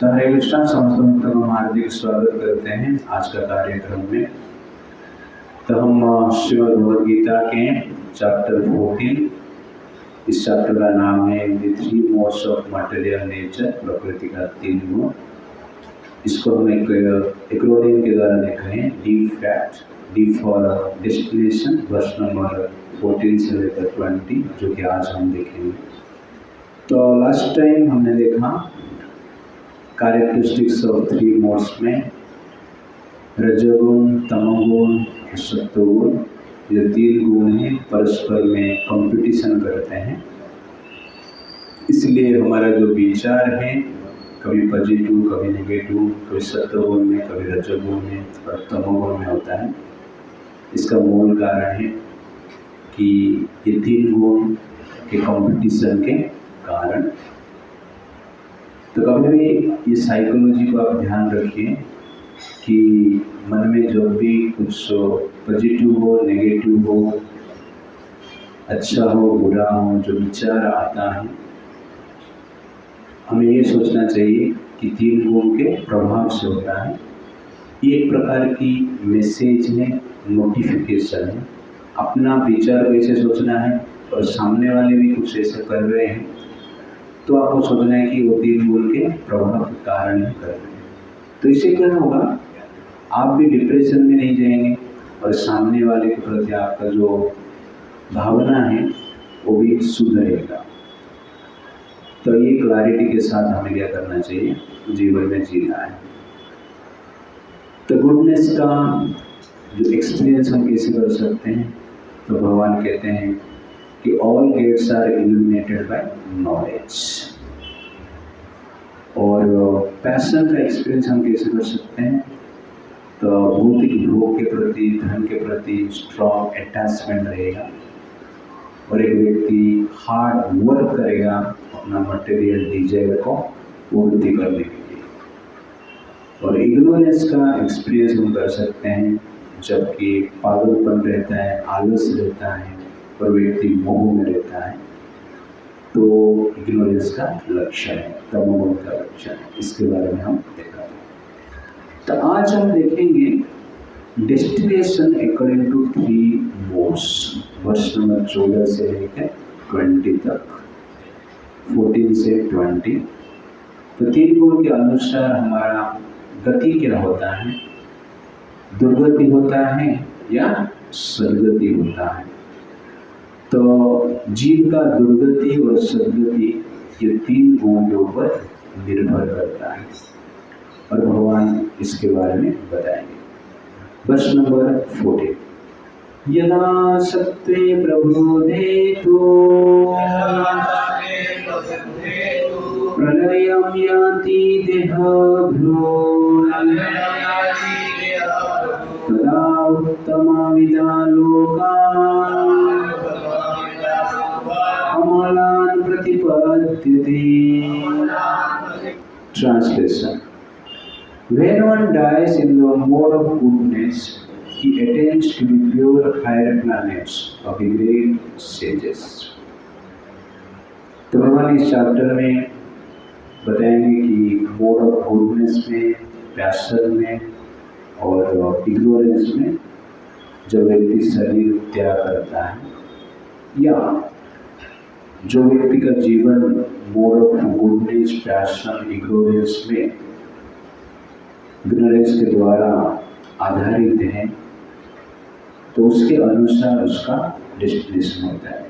तो हरे कृष्णा, समस्त भक्तों को हार्दिक स्वागत करते हैं आज का कार्यक्रम में। तो हम श्रीमद् भगवद गीता के चैप्टर 14, इस चैप्टर का नाम है the three modes of material nature, प्रकृति का तीन गुण। इसको हम एक एक्रोनियम के द्वारा देखा है, D fact, D for destination, वर्ष नंबर 14 से लेकर 20, जो कि आज हम देखेंगे। तो लास्ट टाइम हमने देखा कैरेक्टरिस्टिक्स ऑफ थ्री मोड्स में रजोगुण, तमोगुण, सत्वगुण, ये तीन गुण हैं, परस्पर में कंपटीशन करते हैं। इसलिए हमारा जो विचार है कभी पॉजिटिव, कभी नेगेटिव, कभी सत्वगुण में, कभी रजोगुण में और तमोगुण में होता है। इसका मूल कारण है कि ये तीन गुण के कंपटीशन के कारण। तो कभी भी ये साइकोलॉजी को आप ध्यान रखिए कि मन में जो भी कुछ पॉजिटिव हो, नेगेटिव हो, अच्छा हो, बुरा हो, जो विचार आता है, हमें ये सोचना चाहिए कि तीन गुण के प्रभाव से होता है। ये एक प्रकार की मैसेज है, नोटिफिकेशन है। अपना विचार कैसे सोचना है और सामने वाले भी कुछ ऐसे कर रहे हैं तो आपको सोचना है कि वो तीन गुण के प्रभाव के कारण ही कर रहे हैं। तो इससे क्या होगा, आप भी डिप्रेशन में नहीं जाएंगे और सामने वाले के प्रति आपका जो भावना है वो भी सुधरेगा। तो ये क्लैरिटी के साथ हमें क्या करना चाहिए, जीवन में जीना है। तो गुडनेस का जो एक्सपीरियंस हम कैसे कर सकते हैं, तो भगवान कहते हैं कि all gates are illuminated by knowledge. और पैशन का एक्सपीरियंस हम कैसे कर सकते हैं, तो भौतिक भोग के प्रति, धन के प्रति स्ट्रॉन्ग अटैचमेंट रहेगा और एक व्यक्ति हार्ड वर्क करेगा अपना मटेरियल डिजायर को पूर्ति करने के लिए। और इग्नोरेंस का एक्सपीरियंस हम कर सकते हैं जबकि पागलपन रहता है, आलस रहता है और व्यक्ति मोह में रहता है, तो इग्नोरेंस का लक्षण है, तमोगुण का लक्षण है। इसके बारे में हम देखा। तो आज हम देखेंगे destination according to three modes, वर्ष नंबर 14 से लेकर 20 तक, 14 से 20। तो तीन गुण के अनुसार हमारा गति क्या होता है, दुर्गति होता है या सदगति होता है। तो जीव का दुर्गति और सदगति ये तीन गुणों के ऊपर निर्भर करता है और भगवान इसके बारे में बताएंगे। वर्ष नंबर 14, यदा सत्त्वे प्रबोधेतु प्रलयं याति देहभ्यो तदा उत्तमविदा लोकान् अमलान् प्रतिपद्यते। Translation: When one dies in the mode of goodness, he attains to the pure higher planets of the great sages. तो भगवान इस चैप्टर में बताएंगे कि मोड ऑफ गुडनेस में, पैशन में और इग्नोरेंस में जब व्यक्ति शरीर त्याग करता है, या जो व्यक्ति का जीवन mode of goodness, passion, ignorance में, इग्नोरेंस के द्वारा आधारित है, तो उसके अनुसार उसका डेस्टिनेशन होता है।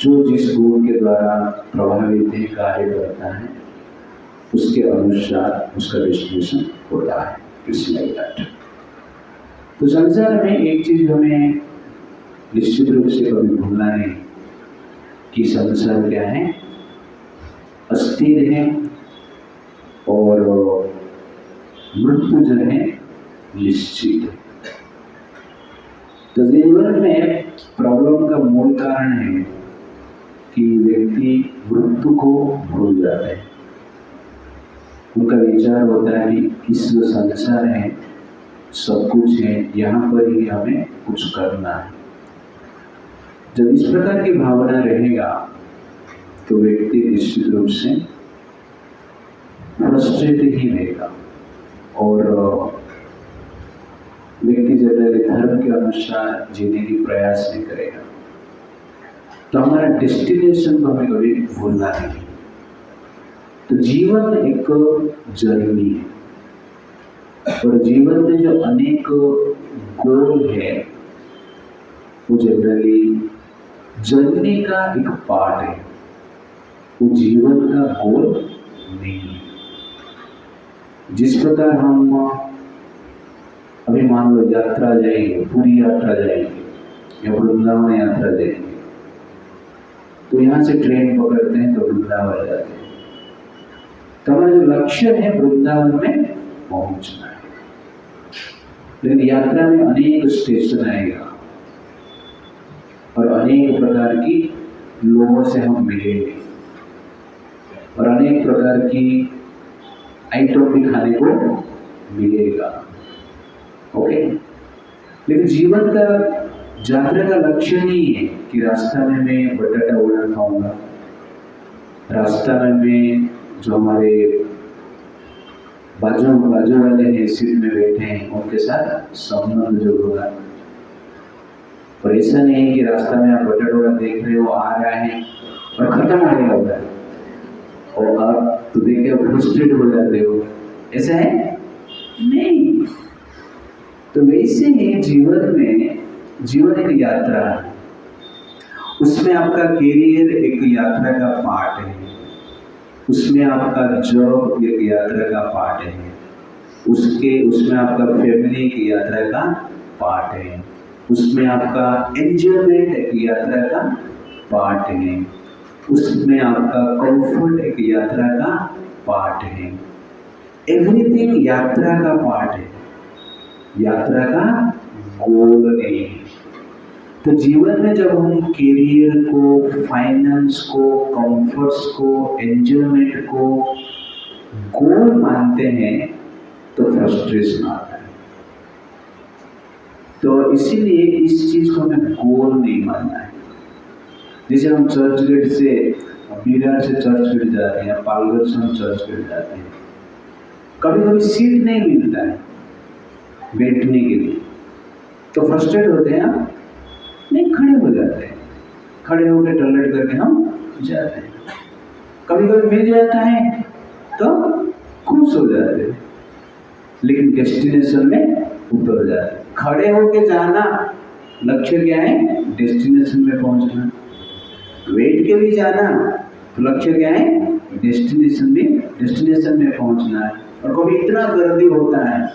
जो जिस गुण के द्वारा प्रभावित है, कार्य करता है, उसके अनुसार उसका डेस्टिनेशन होता है। It's like that. तो संसार में एक चीज हमें निश्चित रूप से कभी भूलना नहीं कि संसार क्या है, अस्थिर है और मृत्यु जो है निश्चित है। तो जीवन में प्रॉब्लम का मूल कारण है कि व्यक्ति मृत्यु को भूल जाते हैं। उनका विचार होता है कि इस जो संसार है सब कुछ है, यहाँ पर ही हमें कुछ करना है। जब इस प्रकार की भावना रहेगा तो व्यक्ति निश्चित रूप से फ्रस्ट्रेट ही रहेगा और व्यक्ति जनरली धर्म के अनुसार जीने की प्रयास नहीं करेगा। तो हमारा डेस्टिनेशन को हमें कभी भूलना नहीं। तो जीवन एक जर्नी है और जीवन में जो अनेक गोल है वो जनरली जर्नी का एक पार्ट है, वो जीवन का गोल नहीं है। जिस प्रकार हम अभी मान लो यात्रा जाएंगे, पूरी यात्रा जाएंगे या वृंदावन यात्रा जाएंगे, तो यहाँ से ट्रेन पकड़ते हैं तो वृंदावन जाते हैं। तो हमारा जो लक्ष्य है वृंदावन में पहुंचना है। लेकिन यात्रा में अनेक स्टेशन आएगा और अनेक प्रकार की लोगों से हम मिलेंगे और अनेक प्रकार की आइटम भी खाने को मिलेगा। ओके, लेकिन जीवन का यात्रा का लक्ष्य नहीं है कि रास्ता में मैं बटाटा वड़ा खाऊंगा, रास्ता में मैं जो हमारे बाजू वाले हैं सीट में बैठे हैं उनके साथ संबंध जोड़ूंगा। और ऐसा नहीं है कि रास्ता में आप बटाटा वड़ा देख रहे हो, आ रहा है और खत्म हो गया होगा और आप तो देख के फ्रस्ट्रेट हो जाते हो, ऐसा है नहीं। तो वैसे ही जीवन एक यात्रा है, उसमें आपका कैरियर एक यात्रा का पार्ट है, उसमें आपका जॉब एक यात्रा का पार्ट है, उसमें आपका फैमिली एक यात्रा का पार्ट है, उसमें आपका एंजॉयमेंट एक यात्रा का पार्ट है, उसमें आपका कंफर्ट एक यात्रा का पार्ट है। एवरीथिंग यात्रा का पार्ट है, यात्रा का गोल नहीं है। तो जीवन में जब हम कैरियर को, फाइनेंस को, कंफर्ट्स को, एंजॉयमेंट को गोल मानते हैं तो फ्रस्ट्रेशन आता है। तो इसीलिए इस चीज को हमें गोल नहीं मानना है। जैसे हम चर्च गेट से बिहार से चर्च गेट जाते हैं, पालघर से हम चर्च गेट जाते हैं, कभी कभी सीट नहीं मिलता है बैठने के लिए, तो फ्रस्ट्रेट होते हैं, नहीं खड़े हो जाते हैं, खड़े होकर टॉयलेट करके हम जाते हैं। कभी कभी मिल जाता है तो खुश हो जाते हैं, लेकिन डेस्टिनेशन में उतर जाते हैं। खड़े होकर जाना लक्ष्य क्या है? डेस्टिनेशन में पहुंचना। बैठ के भी जाना तो लक्ष्य क्या है? डेस्टिनेशन में पहुंचना है। और कभी इतना गर्दी होता है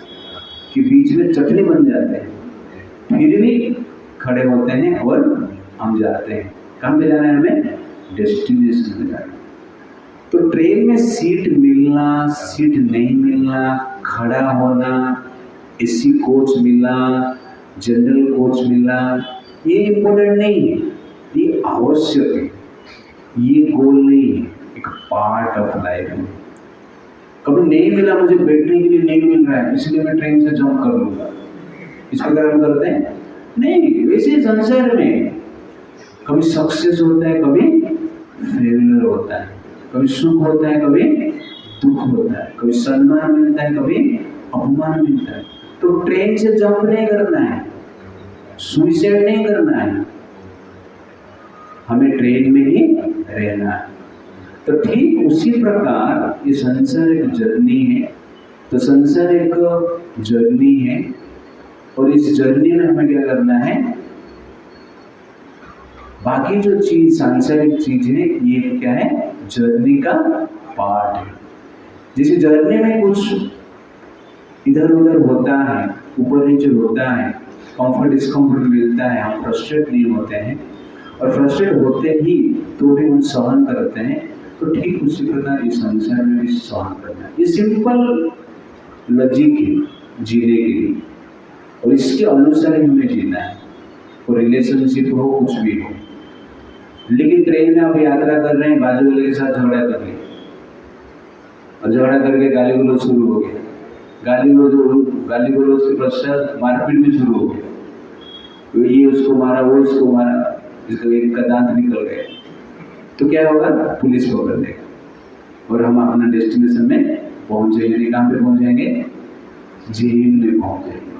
कि बीच में चटनी बन जाते हैं, फिर भी खड़े होते हैं और हम जाते हैं। कहाँ पे जाना है हमें? डेस्टिनेशन में जाना। तो ट्रेन में सीट मिलना, सीट नहीं मिलना, खड़ा होना, एसी कोच मिला, जनरल कोच मिला, ये इम्पोर्टेंट नहीं है, ये आवश्यक है, ये गोल नहीं है, एक पार्ट ऑफ लाइफ है। कभी नहीं मिला, मुझे बैठने के लिए नहीं मिल रहा है इसलिए मैं ट्रेन से जंप कर लूंगा, इस प्रकार हम करते हैं नहीं। वैसे संसार में कभी सक्सेस होता है, कभी फेलियर होता है, कभी सुख होता है, कभी दुख होता है, कभी सम्मान मिलता है, कभी अपमान मिलता है। तो ट्रेन से जंप नहीं करना है, सुसाइड नहीं करना है, हमें ट्रेन में ही रहना है। तो ठीक उसी प्रकार ये संसार एक जर्नी है। तो संसार एक जर्नी है और इस जर्नी में हमें क्या करना है? बाकी जो चीज सांसारिक चीज है ये क्या है? जर्नी का पार्ट है। जैसे जर्नी में कुछ इधर उधर होता है, ऊपर नीचे होता है, कंफर्ट डिस्कम्फर्ट मिलता है, हम फ्रस्ट्रेट नहीं होते हैं और फ्रस्ट्रेट होते ही तो भी हम सहन करते हैं। तो ठीक उसी प्रकार इस संसार में भी सहन करना है। ये सिंपल लॉजिक है जीने के लिए और इसके अनुसार ही हमें जीना है। और रिलेशनशिप हो, कुछ भी हो। लेकिन ट्रेन में आप यात्रा कर रहे हैं, बाजू वाले के साथ झगड़ा कर रहे और झगड़ा करके गाली गलौज शुरू हो गया, गाली गलौज के पश्चात मारपीट भी शुरू हो गया, तो ये उसको मारा, वो उसको मारा, जिसका एक का दांत निकल गया, तो क्या होगा? पुलिस पकड़ लेगा और हम अपना डेस्टिनेशन में पहुंचेंगे, कहाँ पे पहुंच जाएंगे? जेल में पहुंच जाएंगे।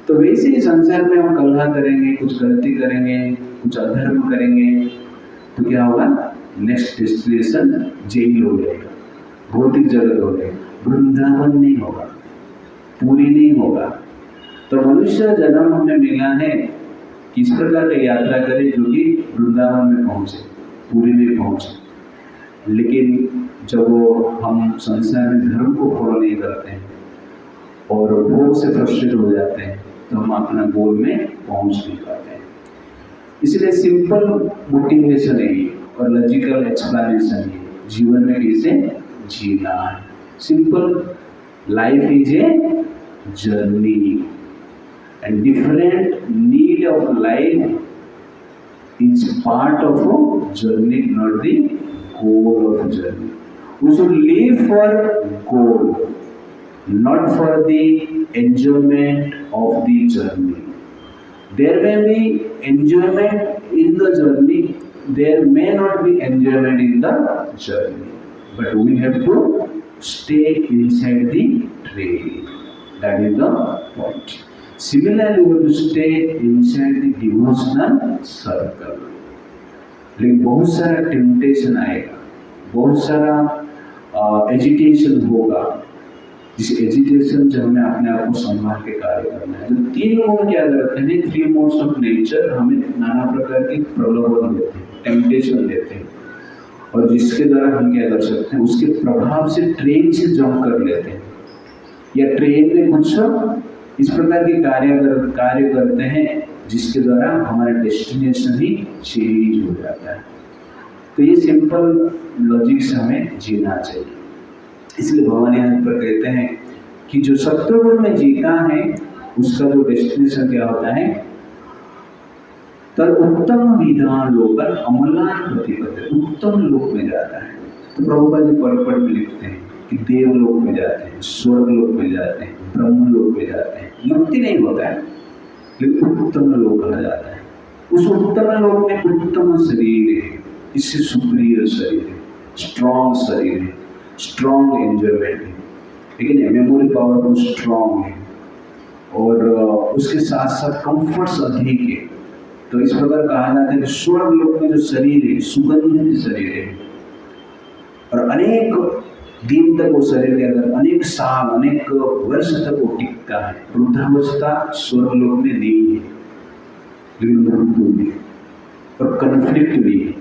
तो वैसे ही संसार में हम कलह करेंगे, कुछ गलती करेंगे, कुछ अधर्म करेंगे, तो क्या होगा? नेक्स्ट डेस्टिनेशन जेल हो जाएगा, भौतिक जगत हो जाएगा, वृंदावन नहीं होगा, पूरी नहीं होगा। तो मनुष्य जन्म हमें मिला है कि इस प्रकार की यात्रा करें जो कि वृंदावन में पहुंचे, पूरी में पहुंचे। लेकिन जब हम संसार में धर्म को फॉलो नहीं करते हैं और भोग से फ्रस्ट्रेट हो जाते हैं, तो हम अपना गोल में पहुंच नहीं पाते हैं। इसलिए सिंपल मोटिवेशन है और लॉजिकल एक्सप्लेनेशन है, जीवन में कैसे जीना है। Simple, life is a journey and different need of life is part of a journey, not the goal of journey. We should live for goal, not for the enjoyment of the journey. There may be enjoyment in the journey, there may not be enjoyment in the journey, but we have to stay inside the train. That is the point. Similarly, we have to stay inside the devotional circle. लेकिन बहुत सारा temptation आएगा, बहुत सारा agitation होगा, जिस agitation से हमें अपने आप को संभाल के कार्य करना है। तो तीन गुण क्या करते हैं? 3 मोड्स ऑफ नेचर हमें नाना प्रकार की प्रलोभन देते हैं, टेम्पटेशन देते हैं, और जिसके द्वारा हम क्या कर सकते हैं? उसके प्रभाव से ट्रेन से जंप कर लेते हैं, या ट्रेन में कुछ इस प्रकार के कार्य करते हैं जिसके द्वारा हमारा डेस्टिनेशन ही चेंज हो जाता है। तो ये सिंपल लॉजिक से हमें जीना चाहिए। इसलिए भगवान यहाँ पर कहते हैं कि जो सत्वगुण में जीता है उसका जो डेस्टिनेशन क्या होता है? तब उत्तम विधान लोकन अमलान प्रतिपद, उत्तम लोक में जाता है। तो प्रभुपाद जी पढ़ में लिखते हैं कि देवलोक में जाते हैं, स्वर्ग लोक में जाते हैं, ब्रह्म लोक में जाते हैं। मुक्ति नहीं होता है, लेकिन उत्तम लोक कहा जाता है। उस उत्तम लोक में उत्तम शरीर है, इससे सुप्रियर शरीर है, स्ट्रॉन्ग शरीर है, स्ट्रॉन्ग एंजॉयमेंट है, लेकिन मेमोरी पावर बहुत स्ट्रॉन्ग है, और उसके साथ साथ कंफर्ट्स अधिक है। तो इस प्रकार कहा जाता है कि स्वर्ग लोक में जो शरीर है सुगंधित शरीर है, और अनेक दिन तक वो शरीर के अंदर अनेक साल, अनेक वर्ष तक वो टिकता है। वृद्धावस्था स्वर्ग लोक में नहीं है, लेकिन मृत्यु भी है, और कन्फ्लिक्ट भी है,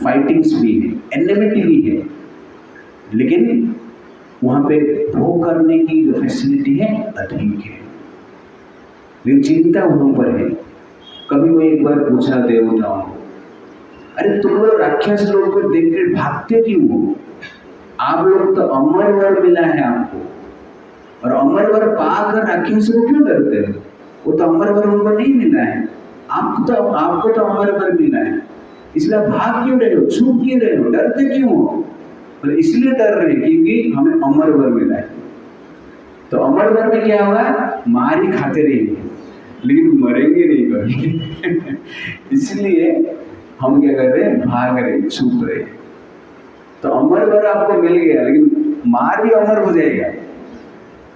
फाइटिंग्स भी है, एनिमिटी भी है, लेकिन वहाँ पे भोग करने की जो फैसिलिटी है अधिक है, लेकिन चिंता वहाँ पर है। कभी कोई एक बार पूछा देवताओं को, अरे तुम लोग राक्षस लोग को देख कर भागते क्यों हो? आप लोग तो अमर वर मिला है आपको, और अमर वर पाकर राक्षस को क्यों डरते हो? वो तो अमर वर उनको नहीं मिला है, आपको तो अमर वर मिला है, इसलिए भाग क्यों रहे हो, छूट क्यों रहे हो, डरते क्यों हो? पर इसलिए डर रहे हैं क्योंकि हमें अमर वर मिला है। तो अमर वर में क्या होगा? मार ही खाते रहेंगे, लेकिन मरेंगे नहीं कभी। इसलिए हम क्या कर रहे हैं? भाग रहे, छुप रहे। तो अमर वर आपको मिल गया, लेकिन मार भी अमर हो जाएगा,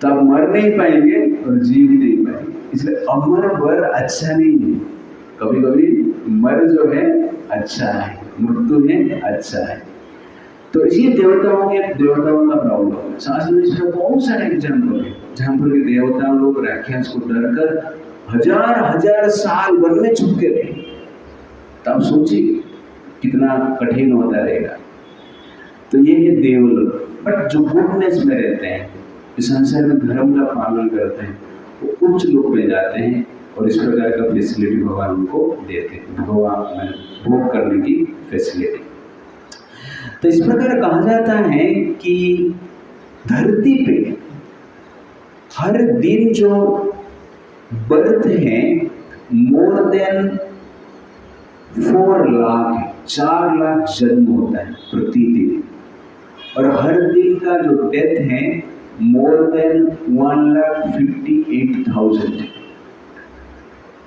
तो आप मर नहीं पाएंगे और जी भी नहीं पाएंगे। इसलिए अमर वर अच्छा नहीं है, कभी कभी मर जो है अच्छा है, मृत्यु है अच्छा है। तो ये देवताओं का प्रॉब्लम है। शास्त्र में इसका बहुत सारे एग्जाम्पल है जहाँ पर देवता लोग राक्षस को डर कर हजार साल वन में छुपते रहे। तब सोचिए कितना कठिन होता रहेगा। तो ये है देवलोक। बट जो गुडनेस में रहते हैं, इस संसार में धर्म का पालन करते हैं, वो उच्च लोक में जाते हैं, और इस प्रकार का फैसिलिटी भगवान उनको देते हैं, भगवान भोग करने की फैसिलिटी। तो इस प्रकार कहा जाता है कि धरती पे हर दिन जो बर्थ है मोर देन 4 लाख, 4 लाख जन्म होता है प्रतिदिन, और हर दिन का जो डेथ है मोर देन 1,58,000।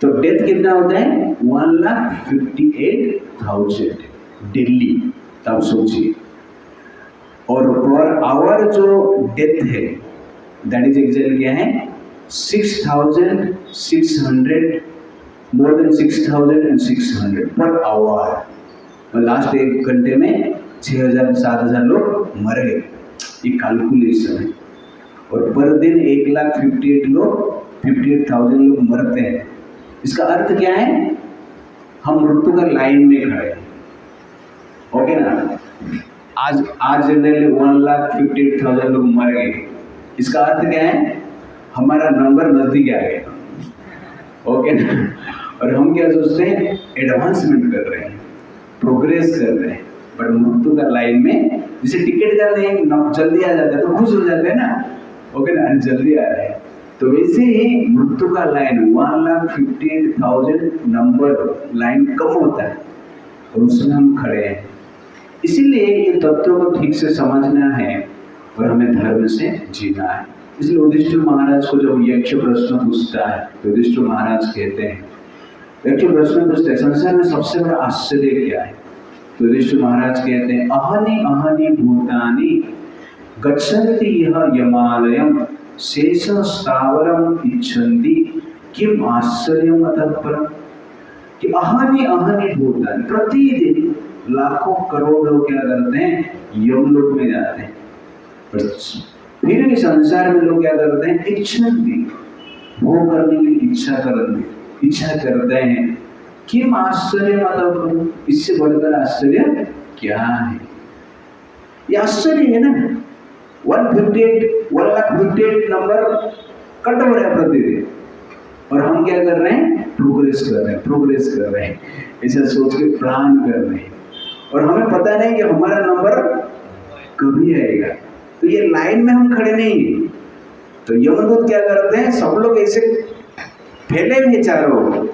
तो डेथ कितना होता है? 1,58,000 डेली। तब सोचिए, और आवर जो डेथ है दैट इज एग्जैक्टली क्या है 6,600 मोर देन 6,600 पर आवर। और लास्ट 1 घंटे में 6,000-7,000 लोग मर गए, ये कैलकुलेशन है। और पर दिन 1,58,000 लोग मरते हैं। इसका अर्थ क्या है? हम मृत्यु का लाइन में खड़े हैं, ओके ना। आज जनरली 1,58,000 लोग मर गए, इसका अर्थ क्या है? हमारा नंबर नजदीक आ गया, ओके ना। और हम क्या सोचते हैं? एडवांसमेंट कर रहे हैं, प्रोग्रेस कर रहे हैं। बट मृत्यु का लाइन में जैसे टिकट का नहीं जल्दी आ जाता है तो खुश हो जाते हैं ना, ओके ना, जल्दी आ रहे हैं। तो वैसे ही मृत्यु का लाइन 1,58,000 नंबर लाइन कम होता है और उसमें हम खड़े हैं। इसीलिए ये तत्वों को ठीक से समझना है और हमें धर्म से जीना है। इसलिए युधिष्ठिर महाराज को जब यक्ष प्रश्न पूछता है तो युधिष्ठिर महाराज कहते हैं, यक्ष प्रश्न पूछते हैं संसार में सबसे बड़ा आश्चर्य क्या है? तो युधिष्ठिर महाराज कहते हैं अहनि अहनि भूतानि गच्छन्ति यह यमालयम शेष स्थावरम इच्छन्ति किम आश्चर्यम अतः परम। कि अहनि अहनि भूतानि प्रतिदिन लाखों करोड़ लोग क्या करते हैं? यमलोक में जाते हैं। फिर भी संसार में लोग क्या करते हैं? इच्छन्ति, भोग करने की इच्छा करते हैं। किम आश्चर्य मतलब, इससे बढ़कर आश्चर्य क्या है? ये आश्चर्य है ना। 1,58,000 नंबर कट हो रहा है प्रतिदिन और हम क्या कर रहे हैं? प्रोग्रेस कर रहे हैं, ऐसा सोच के प्लान कर रहे हैं और हमें पता नहीं कि हमारा नंबर कभी आएगा। तो ये लाइन में हम खड़े नहीं हैं। तो यमदूत क्या करते हैं? सब लोग ऐसे फैले हुए चारों,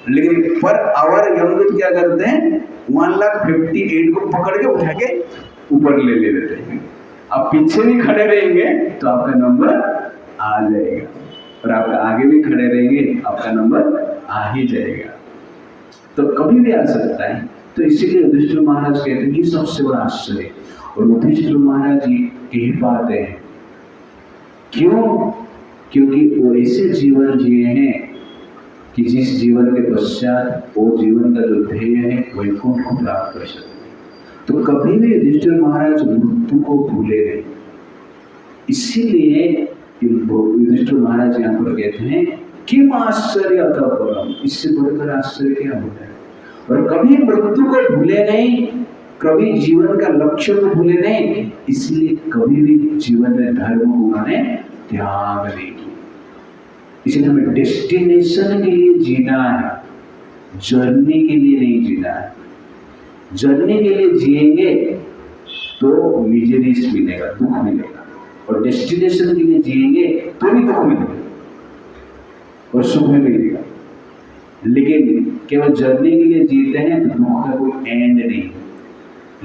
लेकिन पर आवर यमदूत क्या करते हैं? 1,58,000 को पकड़ के उठा के ऊपर ले लेते हैं। आप पीछे भी खड़े रहेंगे तो आपका नंबर आ जाएगा और आप आगे भी खड़े रहेंगे आपका नंबर आ ही जाएगा। तो कभी भी आ सकता है। तो इसीलिए युधिष्ठिर महाराज कहते हैं ये सबसे बड़ा आश्चर्य। और युधिष्ठिर महाराज जी कह पाते हैं क्यों? क्योंकि वो ऐसे जीवन जिए हैं कि जिस जीवन के पश्चात वो जीवन का जो ध्येय है वैकुंठ को प्राप्त कर सकते। तो कभी भी युधिष्ठिर महाराज मृत्यु को भूले नहीं। इसीलिए युधिष्ठिर महाराज यहाँ पर कहते हैं किम आश्चर्य अतः परम, इससे बढ़कर आश्चर्य क्या होता है? और कभी मृत्यु को भूले नहीं, कभी जीवन का लक्ष्य को भूले नहीं, इसलिए कभी भी जीवन में धर्म को उन्होंने त्याग नहीं किया। इसलिए हमें डेस्टिनेशन के लिए जीना है, जर्नी के लिए नहीं जीना है। जर्नी के लिए जिएंगे तो मिजरीज मिलेगा, दुख मिलेगा, और डेस्टिनेशन के लिए जिएंगे तो भी दुख मिलेगा और सुख में मिलेगा। लेकिन केवल जर्नी के लिए जीते हैं तो दुख का कोई एंड नहीं,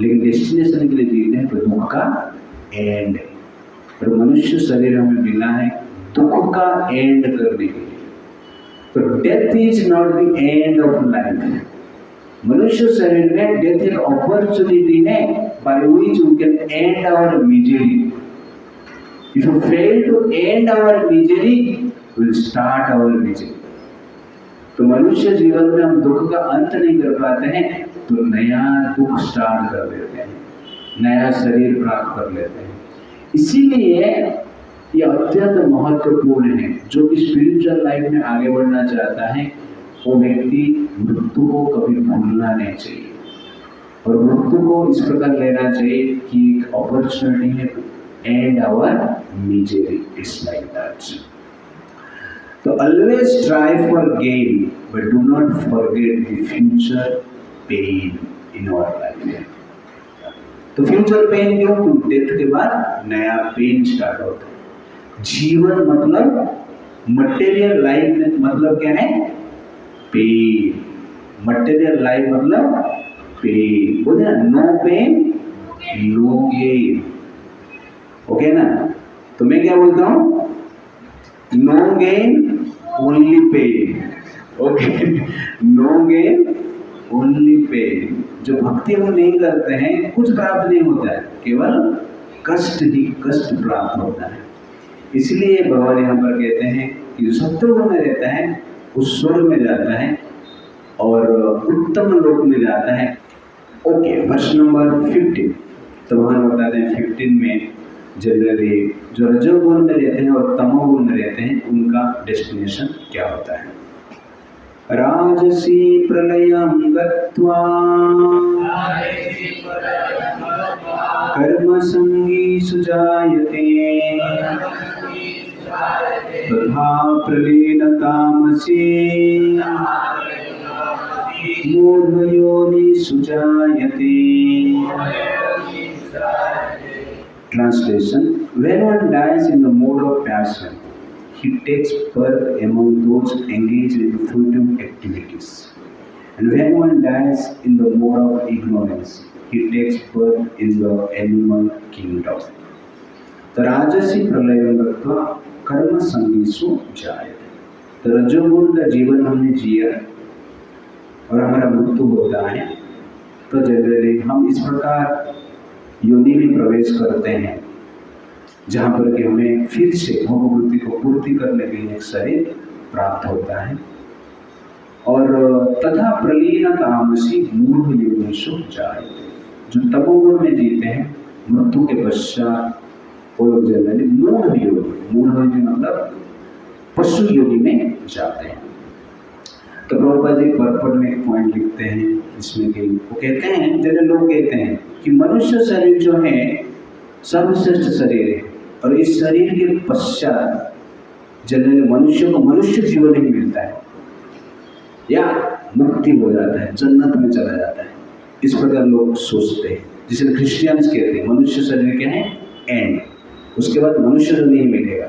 लेकिन डेस्टिनेशन के लिए जीते हैं तो दुख का एंड है। और मनुष्य शरीर हमें मिला है दुख का एंड करने के लिए। तो death is not the end of life. मनुष्य शरीर में डेथ एक अपॉर्चुनिटी है by which we can end our misery. If you fail to end our misery, we will start our misery. तो मनुष्य जीवन में हम दुख का अंत नहीं कर पाते हैं तो नया दुख स्टार्ट कर लेते हैं, नया शरीर प्राप्त कर लेते हैं। इसीलिए ये अत्यंत महत्वपूर्ण है। जो कि स्पिरिचुअल लाइफ में आगे बढ़ना चाहता है वो व्यक्ति मृत्यु को कभी भूलना नहीं चाहिए और मृत्यु को इस प्रकार लेना चाहिए कि एक अपॉर्चुनिटी है to end our misery. It's like that. तो always try for gain but do not forget the future pain in our life. तो फ्यूचर पेन क्यों? डेथ के बाद नया पेन स्टार्ट होता है। जीवन मतलब मटेरियल लाइफ में मतलब क्या है? पेन। मटेरियल लाइफ मतलब पेन। बोले ना, no pain no gain, okay ना। तो मैं क्या बोलता हूँ? No gain only pain, okay. No gain only pain. जो भक्ति हम नहीं करते हैं कुछ प्राप्त नहीं होता है, केवल कष्ट ही कष्ट प्राप्त होता है। इसलिए भगवान यहाँ पर कहते हैं कि जो सत्वगुण में रहता है वो स्वर्ग में जाता है और उत्तम लोक में जाता है। Okay, verse number 15। तो भगवान बताते हैं 15 में जनरली जो रजोगुण में रहते हैं और तमोगुण में रहते हैं उनका डेस्टिनेशन क्या होता है। राजसी प्रलयं गत्वा कर्मसंगीषु जायते तथा प्रलीनतामसि मूढयोनिषु जायते। Translation: When one dies in the mode of passion, he takes birth among those engaged in fruitive activities. And when one dies in the mode of ignorance, he takes birth in the animal kingdom. तो राजसी प्रलय गत्वा कर्म संगीषु जायते। तो रजोगुण का जीवन हमने जिया और हमारा मृत्यु होता है तो जनरली हम इस प्रकार योनि में प्रवेश करते हैं जहाँ पर कि हमें फिर से भोगवृत्ति को पूर्ति करने के लिए एक शरीर प्राप्त होता है। और तथा प्रलीन तामसी मूढ़ योनिषु जायते। जो तमोगुण में जीते हैं मृत्यु के पश्चात वो लोग जनरली मूढ़ योनि मतलब पशु योनि में जाते हैं। तो प्रभुपाद जी पर्पट में एक पॉइंट लिखते हैं जिसमें कि वो कहते हैं, जैसे लोग कहते हैं कि मनुष्य शरीर जो है सर्वश्रेष्ठ शरीर है और इस शरीर के पश्चात जनरली मनुष्य को मनुष्य जीवन ही मिलता है या मुक्ति हो जाता है, जन्नत में चला जाता है। इस प्रकार लोग सोचते हैं, जिसे क्रिश्चियंस कहते हैं मनुष्य शरीर क्या है एंड, उसके बाद मनुष्य जो नहीं मिलेगा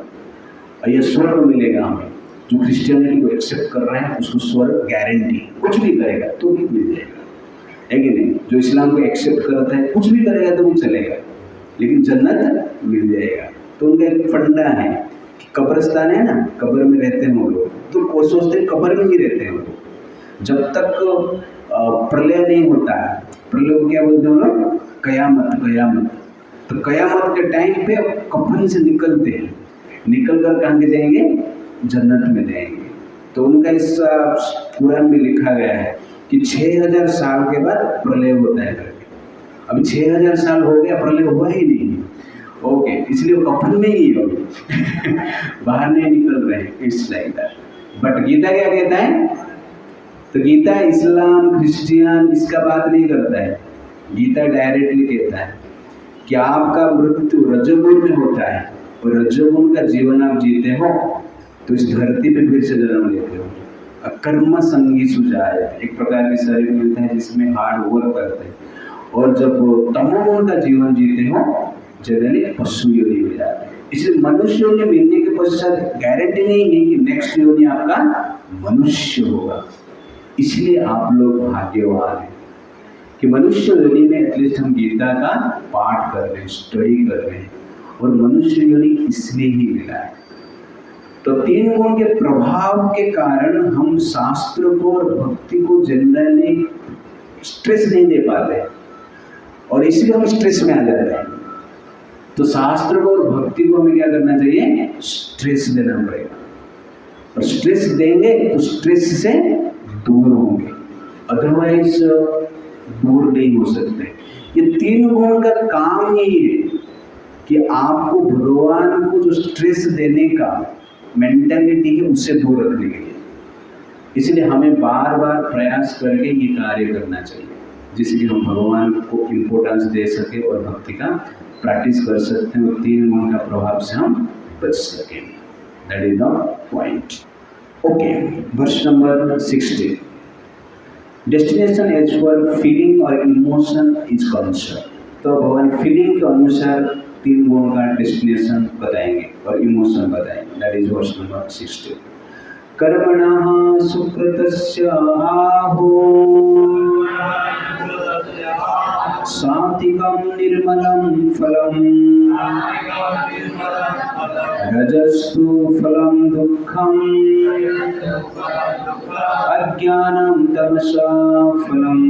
और ये स्वर्ग मिलेगा हमें। जो क्रिश्चियनिटी को एक्सेप्ट कर रहे हैं उसको स्वर्ग गारंटी, कुछ भी करेगा तो भी मिल जाएगा, है कि नहीं। जो इस्लाम को एक्सेप्ट करता है कुछ भी करेगा तो भी चलेगा लेकिन जन्नत मिल जाएगा। तो उनका एक फंडा है कि कब्रिस्तान है ना, कब्र में रहते हैं वो लोग, तो वो सोचते हैं कब्र में ही रहते हैं वो लोग जब तक प्रलय नहीं होता है। प्रलय को क्या बोलते हैं वो लोग, कयामत। तो कयामत के टाइम पे कफन से निकलते हैं, निकल कर कहाँ के जाएंगे, जन्नत में जाएंगे। तो उनका इस कुरान में लिखा गया है कि 6000 साल के बाद प्रलय होता है करके। अभी 6000 साल हो गया, प्रलय हुआ ही नहीं। ओके, इसलिए वो कफन में ही है बाहर नहीं निकल रहे हैं। It's like that. But Gita क्या कहता है, तो गीता इस्लाम क्रिश्चियन इसका बात नहीं करता है। गीता डायरेक्टली कहता है कि आपका मृत्यु रजोगुण में होता है और रजोगुण का जीवन आप जीते हो तो इस धरती पे फिर से जन्म लेते हो। कर्म संगीषु जायते, एक प्रकार के शरीर मिलता है जिसमें हार्ड वर्क करते हैं। और जब तमोगुण का जीवन जीते हो जनरली पशु योनि में जाते हैं। इसलिए मनुष्य योनि मिलने के पश्चात गारंटी नहीं है कि नेक्स्ट योनि आपका मनुष्य होगा। इसलिए आप लोग भाग्यवान हैं कि मनुष्य योनि में एटलीस्ट हम गीता का पाठ कर रहे हैं, स्टडी कर रहे हैं। और मनुष्य योनि इसलिए ही मिला है। तो 3 गुण के प्रभाव के कारण हम शास्त्र को और भक्ति को जनरली स्ट्रेस नहीं दे पाते और इसलिए हम स्ट्रेस में आ जाते हैं। तो शास्त्र को और भक्ति को हमें क्या करना चाहिए, स्ट्रेस देना पड़ेगा। और स्ट्रेस देंगे तो स्ट्रेस से दूर होंगे, अदरवाइज दूर नहीं हो सकते। ये 3 गुण का काम यही है कि आपको भगवान को जो स्ट्रेस देने का मेंटालिटी है उससे दूर रखने के लिए। इसलिए हमें बार बार प्रयास करके ये कार्य करना चाहिए जिससे हम भगवान को इम्पोर्टेंस दे सके और भक्ति का प्रैक्टिस कर सकते हैं और 3 गुण का प्रभाव से हम बच सकें। That is the point. Okay, verse number 60। Destination as per feeling और इमोशन इज कंसर्न। तो भगवान फीलिंग के अनुसार 3 गुणों का डेस्टिनेशन बताएंगे और इमोशन बताएंगे। दैट इज वर्ष नंबर 60। कर्मणः सुकृतस्य आहो सात्विकं निर्मलं फलं रजस्तु फलं दुःखं अज्ञानं तमसा फलम्।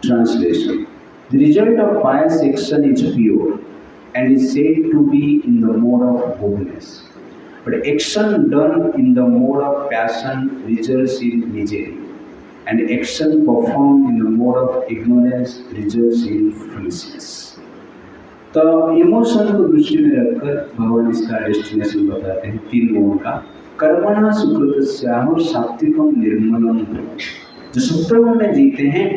Translation: The result of pious action is pure and is said to be in the mode of goodness. But action done in the mode of passion results in misery, and action performed in the mode of ignorance results in foolishness. तो emotion को दृष्टि में रखकर भगवान इसका destination बताते हैं 3 गुणों का। कर्मणा सुकृतस्याम और सात्विकम निर्मलम। जो सत्वगुण में जीते हैं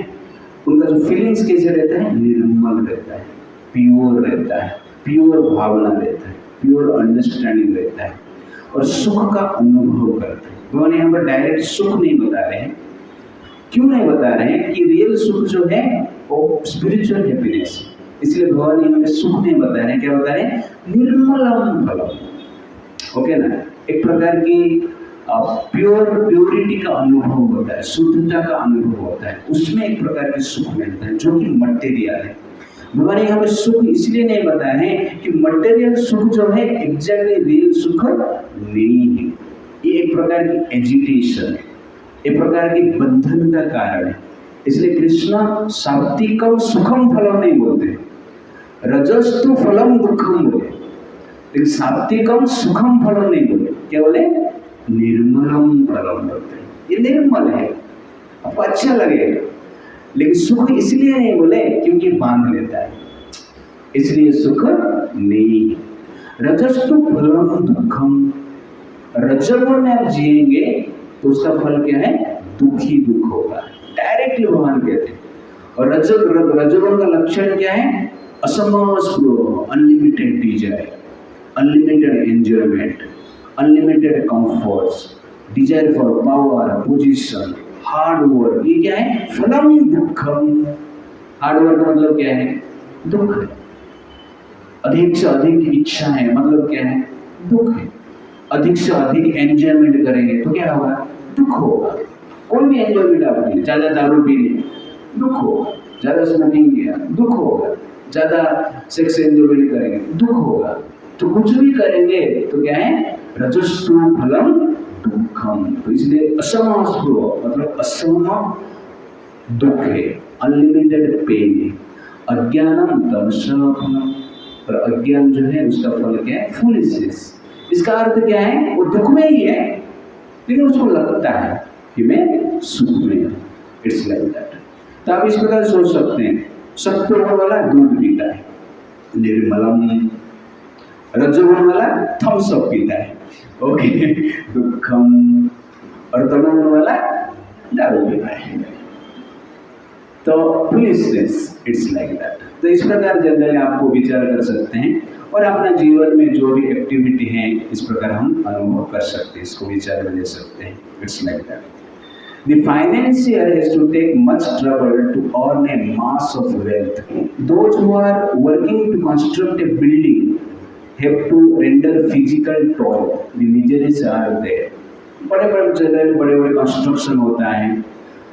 उनका जो फीलिंग्स कैसे रहता है, निर्मल रहता है, प्योर रहता है, प्योर भावना रहता है, प्योर अंडरस्टैंडिंग रहता है और सुख का अनुभव करते हैं। भगवान यहाँ पर डायरेक्ट सुख नहीं बता रहे हैं। क्यों नहीं बता रहे हैं कि रियल सुख जो है वो स्पिरिचुअल हैप्पीनेस, इसलिए भगवान यहाँ पे सुख नहीं बता रहे हैं। क्या बता रहे हैं? निर्मलम फलम। ओके ना, एक प्रकार की प्योरिटी का अनुभव होता है, शुद्धता का अनुभव होता है, उसमें एक प्रकार की सुख मिलता है जो कि मटेरियल है। भगवान यहाँ पे सुख इसलिए नहीं बताया है कि मटेरियल सुख जो है एग्जैक्टली रियल सुख नहीं है। ये एक प्रकार की एजिटेशन है, एक प्रकार की बंधन का कारण है। इसलिए कृष्ण सात्विकम सुखम फलम नहीं बोलते, रजस्तु फलम दुखम बोले, लेकिन सात्विकम सुखम फलम नहीं बोले। क्या बोले? निर्मलम फलम बोलते हैं। ये निर्मल है, आपको अच्छा लगेगा, लेकिन सुख इसलिए नहीं बोले क्योंकि बांध लेता है, इसलिए सुख नहीं है। रजस्तु फलम दुखम, रजगुण में आप जिएंगे तो उसका फल क्या है? दुखी दुख होगा, डायरेक्टली भगवान कहते हैं। और रजगुण का लक्षण क्या है? असमस्पृह, unlimited desire, unlimited enjoyment, unlimited comforts, desire for power, position, hard work. ये क्या है? फलम दुखम। हार्ड वर्क का मतलब क्या है? दुख है। अधिक से अधिक इच्छा है मतलब क्या है? दुख है। अधिक से अधिक एंजॉयमेंट करेंगे तो क्या होगा? दुख होगा। कोई भी एंजॉयमेंट आप करें, ज़्यादा दारू पी लें दुख होगा, ज़्यादा स्मोकिंग किया दुख होगा, ज़्यादा सेक्स एंजॉयमेंट करेंगे दुख होगा। तो कुछ भी करेंगे तो क्या है? रजस्तु फलम दुखम। तो इसलिए असमस्पृह मतलब असम दुख है, अनलिमिटेड पेन है। अज्ञानम तमसः फलम, और अज्ञान जो है उसका फल क्या है? फूलिशनेस। इसका अर्थ क्या है? वो दुख में ही है लेकिन उसको लगता है कि मैं सुख में हूँ। It's like that. तो आप इस प्रकार सोच सकते हैं, सत्वगुण वाला दूध पीता है निर्मलम, रजोगुण वाला थम्स अप पीता है ओके दुखम, और तमोगुण वाला दारू पीता है तो फूलिशनेस। It's like that. तो इस प्रकार जनरली आपको विचार कर सकते हैं और अपना जीवन में जो भी एक्टिविटी है इस प्रकार हम अनुभव कर सकते हैं, इसको विचार में ले सकते हैं। It's like that. The financier has to take much trouble to earn a mass of wealth. Those who are working to construct a building have to render physical toil. The miseries are there. बड़े-बड़े जगह बड़े-बड़े construction होता है,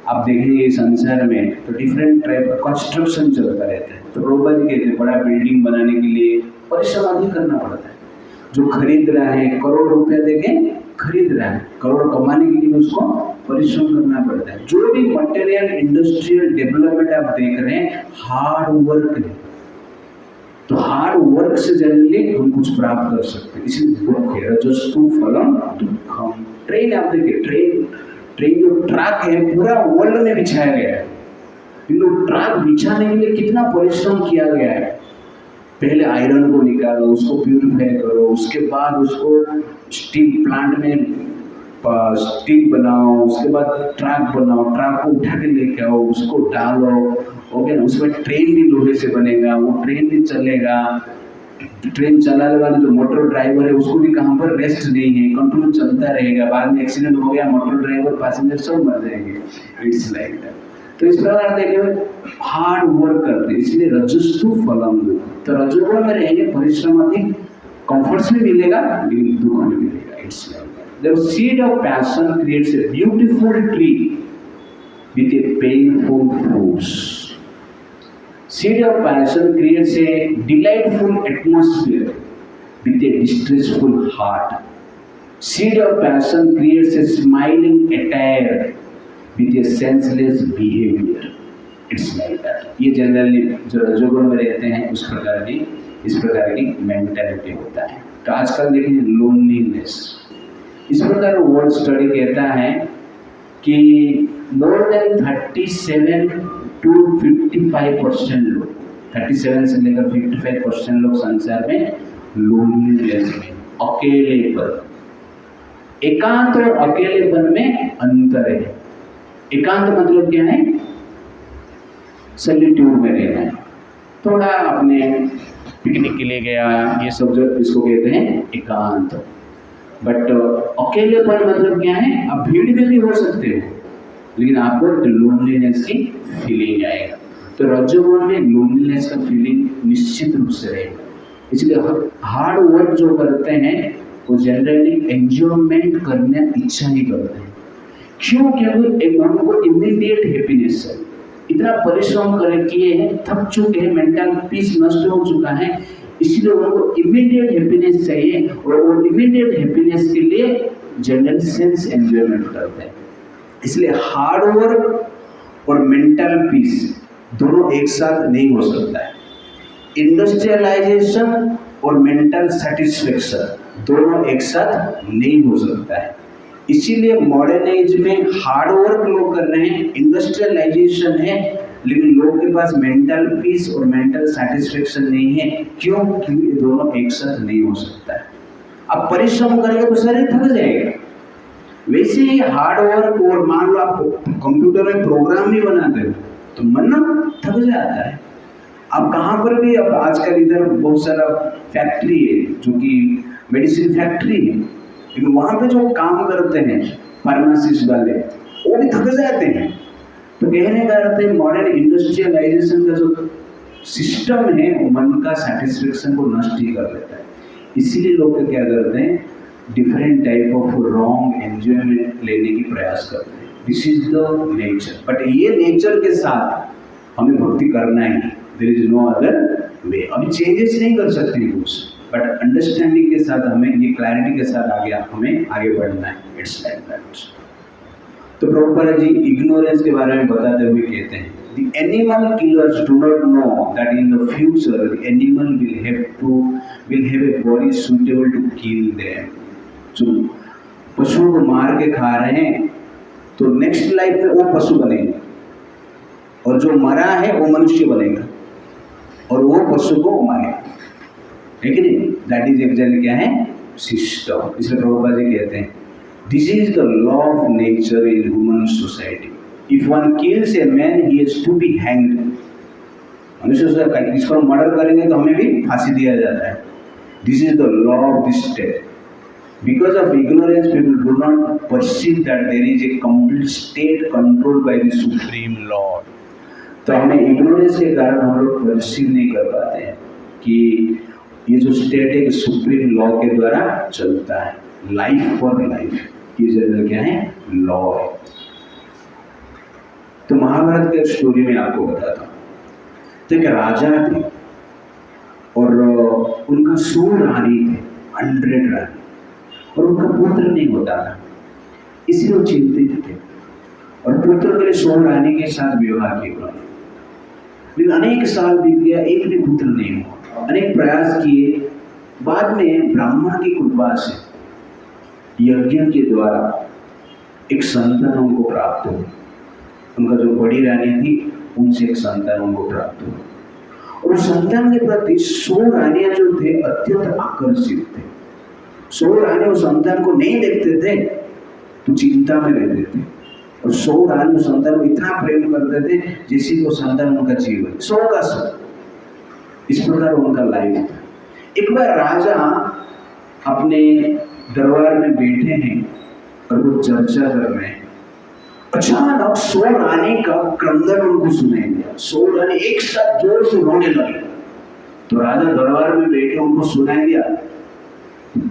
आप देखेंगे संसार में तो डिफरेंट टाइप का कंस्ट्रक्शन चलता रहता है। तो प्रभुपाद जी कहते हैं बड़ा बिल्डिंग बनाने के लिए परिश्रम अधिक करना पड़ता है। जो खरीद रहा है करोड़ रुपया देके खरीद रहा है, करोड़ कमाने के लिए उसको परिश्रम करना पड़ता है। जो भी मटेरियल इंडस्ट्रियल डेवलपमेंट आप देख रहे हैं हार्ड वर्क है, तो हार्ड वर्क से जनरली हम कुछ प्राप्त कर सकते हैं। इसलिए दुख है, रजस्तु फलम दुखम। ट्रेन आप देखिए, ट्रेन जो ट्रैक है पूरा वर्ल्ड में बिछाया गया है। इन ट्रैक बिछाने के लिए कितना परिश्रम किया गया है। पहले आयरन को निकालो, उसको प्यूरिफाई करो, उसके बाद उसको स्टील प्लांट में स्टील बनाओ, उसके बाद ट्रक बनाओ, ट्रक को उठा के लेके आओ, उसको डालो, ओके ना। उसमें ट्रेन भी लोहे से बनेगा, वो ट्रेन भी चलेगा। ट्रेन चलाने वाला जो मोटर ड्राइवर है उसको भी कहाँ पर रेस्ट नहीं है, कंट्रोल चलता रहेगा। बाद में एक्सीडेंट हो गया, मोटर ड्राइवर पैसेंजर सब मर जाएंगे। It's like that. तो इस प्रकार देखिए हार्ड वर्क करते हैं, इसलिए रजस्तु फलम दुख। तो रजोगुण में रहेंगे परिश्रम अधिक, कंफर्ट्स भी मिलेगा लेकिन दुख भी मिलेगा। It's like that. The seed of passion creates a beautiful tree with A painful fruits. Seed of passion creates a delightful atmosphere with a distressful heart. Seed of passion creates a smiling attire with a senseless behavior. It's like that. ये generally जो रजोगुण में रहते हैं इस प्रकार की mentality होता है। तो आजकल देखिए लोनलीनेस, इस प्रकार वर्ल्ड स्टडी कहता है कि मोर देन 37 to 55% लोग, 37 से लेकर 55% लोग संसार में लोनलीनेस में, अकेलेपन, एकांत और अकेलेपन में अंतर है। एकांत मतलब क्या है? सॉलिट्यूड में रहना है, थोड़ा अपने पिकनिक के लिए गया, ये सब जो इसको कहते हैं एकांत। बट अकेलेपन मतलब क्या है? आप भीड़ में भी हो सकते हो लेकिन आपको लोनलीनेस की फीलिंग आएगा। तो रजोगुण में लोनलीनेस का फीलिंग निश्चित रूप से रहेगा। इसलिए हार्ड वर्क जो करते हैं वो जनरली एंजॉयमेंट करने इच्छा नहीं करते हैं। क्यों? क्योंकि उनको इमीडिएट हैप्पीनेस है, इतना परिश्रम कर किए हैं, थक चुके हैं, मेंटल पीस नष्ट हो चुका है, इसलिए उनको इमीडिएट हैप्पीनेस चाहिए और वो इमीडिएट हैप्पीनेस के लिए जनरल सेंस एंजॉयमेंट करते हैं। इसलिए हार्ड वर्क और मेंटल पीस दोनों एक साथ नहीं हो सकता है। इंडस्ट्रियलाइजेशन और मेंटल सेटिस्फेक्शन दोनों एक साथ नहीं हो सकता है। इसीलिए मॉडर्न एज में हार्ड वर्क लोग कर रहे हैं, इंडस्ट्रियलाइजेशन है, लेकिन लोगों के पास मेंटल पीस और मेंटल सेटिस्फेक्शन नहीं है। क्यों? क्योंकि ये दोनों एक साथ नहीं हो सकता है। अब परिश्रम करेंगे तो शरीर थक जाएगा, वैसे ही हार्ड वर्क और मान लो आप कंप्यूटर में प्रोग्राम भी बनाते हो तो मन थक जाता है। अब कहाँ पर भी, अब आजकल इधर बहुत सारा फैक्ट्री है जो कि मेडिसिन फैक्ट्री है, लेकिन वहाँ पे जो काम करते हैं फार्मासिस्ट वाले वो भी थक जाते हैं। तो कहने का अर्थ है मॉडर्न इंडस्ट्रियलाइजेशन का जो सिस्टम है वो मन का सेटिस्फेक्शन को नष्ट ही कर देता है। इसीलिए लोग क्या करते हैं, different type of wrong enjoyment लेने की प्रयास करते हैं। This is the nature. But ये नेचर के साथ हमें भक्ति करना ही, there is no other way. अभी चेंजेस नहीं कर सकते कुछ, बट अंडरस्टैंडिंग के साथ हमें, ये क्लैरिटी के साथ हमें आगे बढ़ना है। It's like that. तो प्रभुपाद जी इग्नोरेंस के बारे में बताते हुए कहते हैं, The animal killers do not know that in the future the animal will have a body suitable to kill them. जो पशुओं को मार के खा रहे हैं तो नेक्स्ट लाइफ में वो पशु बनेंगे और जो मरा है वो मनुष्य बनेगा और वो पशु को मारेगा, है कि नहीं? दैट इज एग्जैक्टली क्या है? सिस्टम। इसलिए प्रभुपाद जी कहते हैं this is the law of nature in human society. If one kills a man he has to be hanged. मनुष्य इसको मर्डर करेंगे तो हमें भी फांसी दिया जाता है। This is the law of this state. Because of ignorance, people do not perceive that there is a complete state controlled by the Supreme Lord. तो हमें ignorance के कारण हम लोग perceive नहीं कर पाते हैं कि ये जो स्टेट है सुप्रीम लॉ के द्वारा चलता है, लाइफ फॉर लाइफ, ये जनरल क्या है? लॉ है। तो महाभारत के स्टोरी में आपको बताता हूँ। तो एक राजा थे और उनका 100 रानी थे, 100 रानी, और उनका पुत्र नहीं होता था, इसलिए वो चिंतित थे और पुत्र के लिए 100 रानी के साथ विवाह किया उन्होंने। लेकिन अनेक साल बीत गया, एक भी पुत्र नहीं हुआ, अनेक प्रयास किए। बाद में ब्राह्मण की कृपा से यज्ञ के द्वारा एक संतान उनको प्राप्त हुआ। उनका जो बड़ी रानी थी उनसे एक संतान उनको प्राप्त हुआ और उस संतान के प्रति 100 रानियां जो थे अत्यंत आकर्षित थे। 100 रानी उस संतान को नहीं देखते थे तो चिंता में रहते थे और 100 रानी उस संतान को इतना प्रेम करते थे जैसे को संतान उनका जीवन, 100 का 100। इस प्रकार उनका लाइफ था। एक बार राजा अपने दरबार में बैठे हैं और वो चर्चा कर रहे हैं। अचानक 100 रानी का क्रंदन उनको सुनाई दिया। 100 रानी एक साथ जोर से रोने लगी। तो राजा दरबार में बैठे, उनको सुनाई दिया,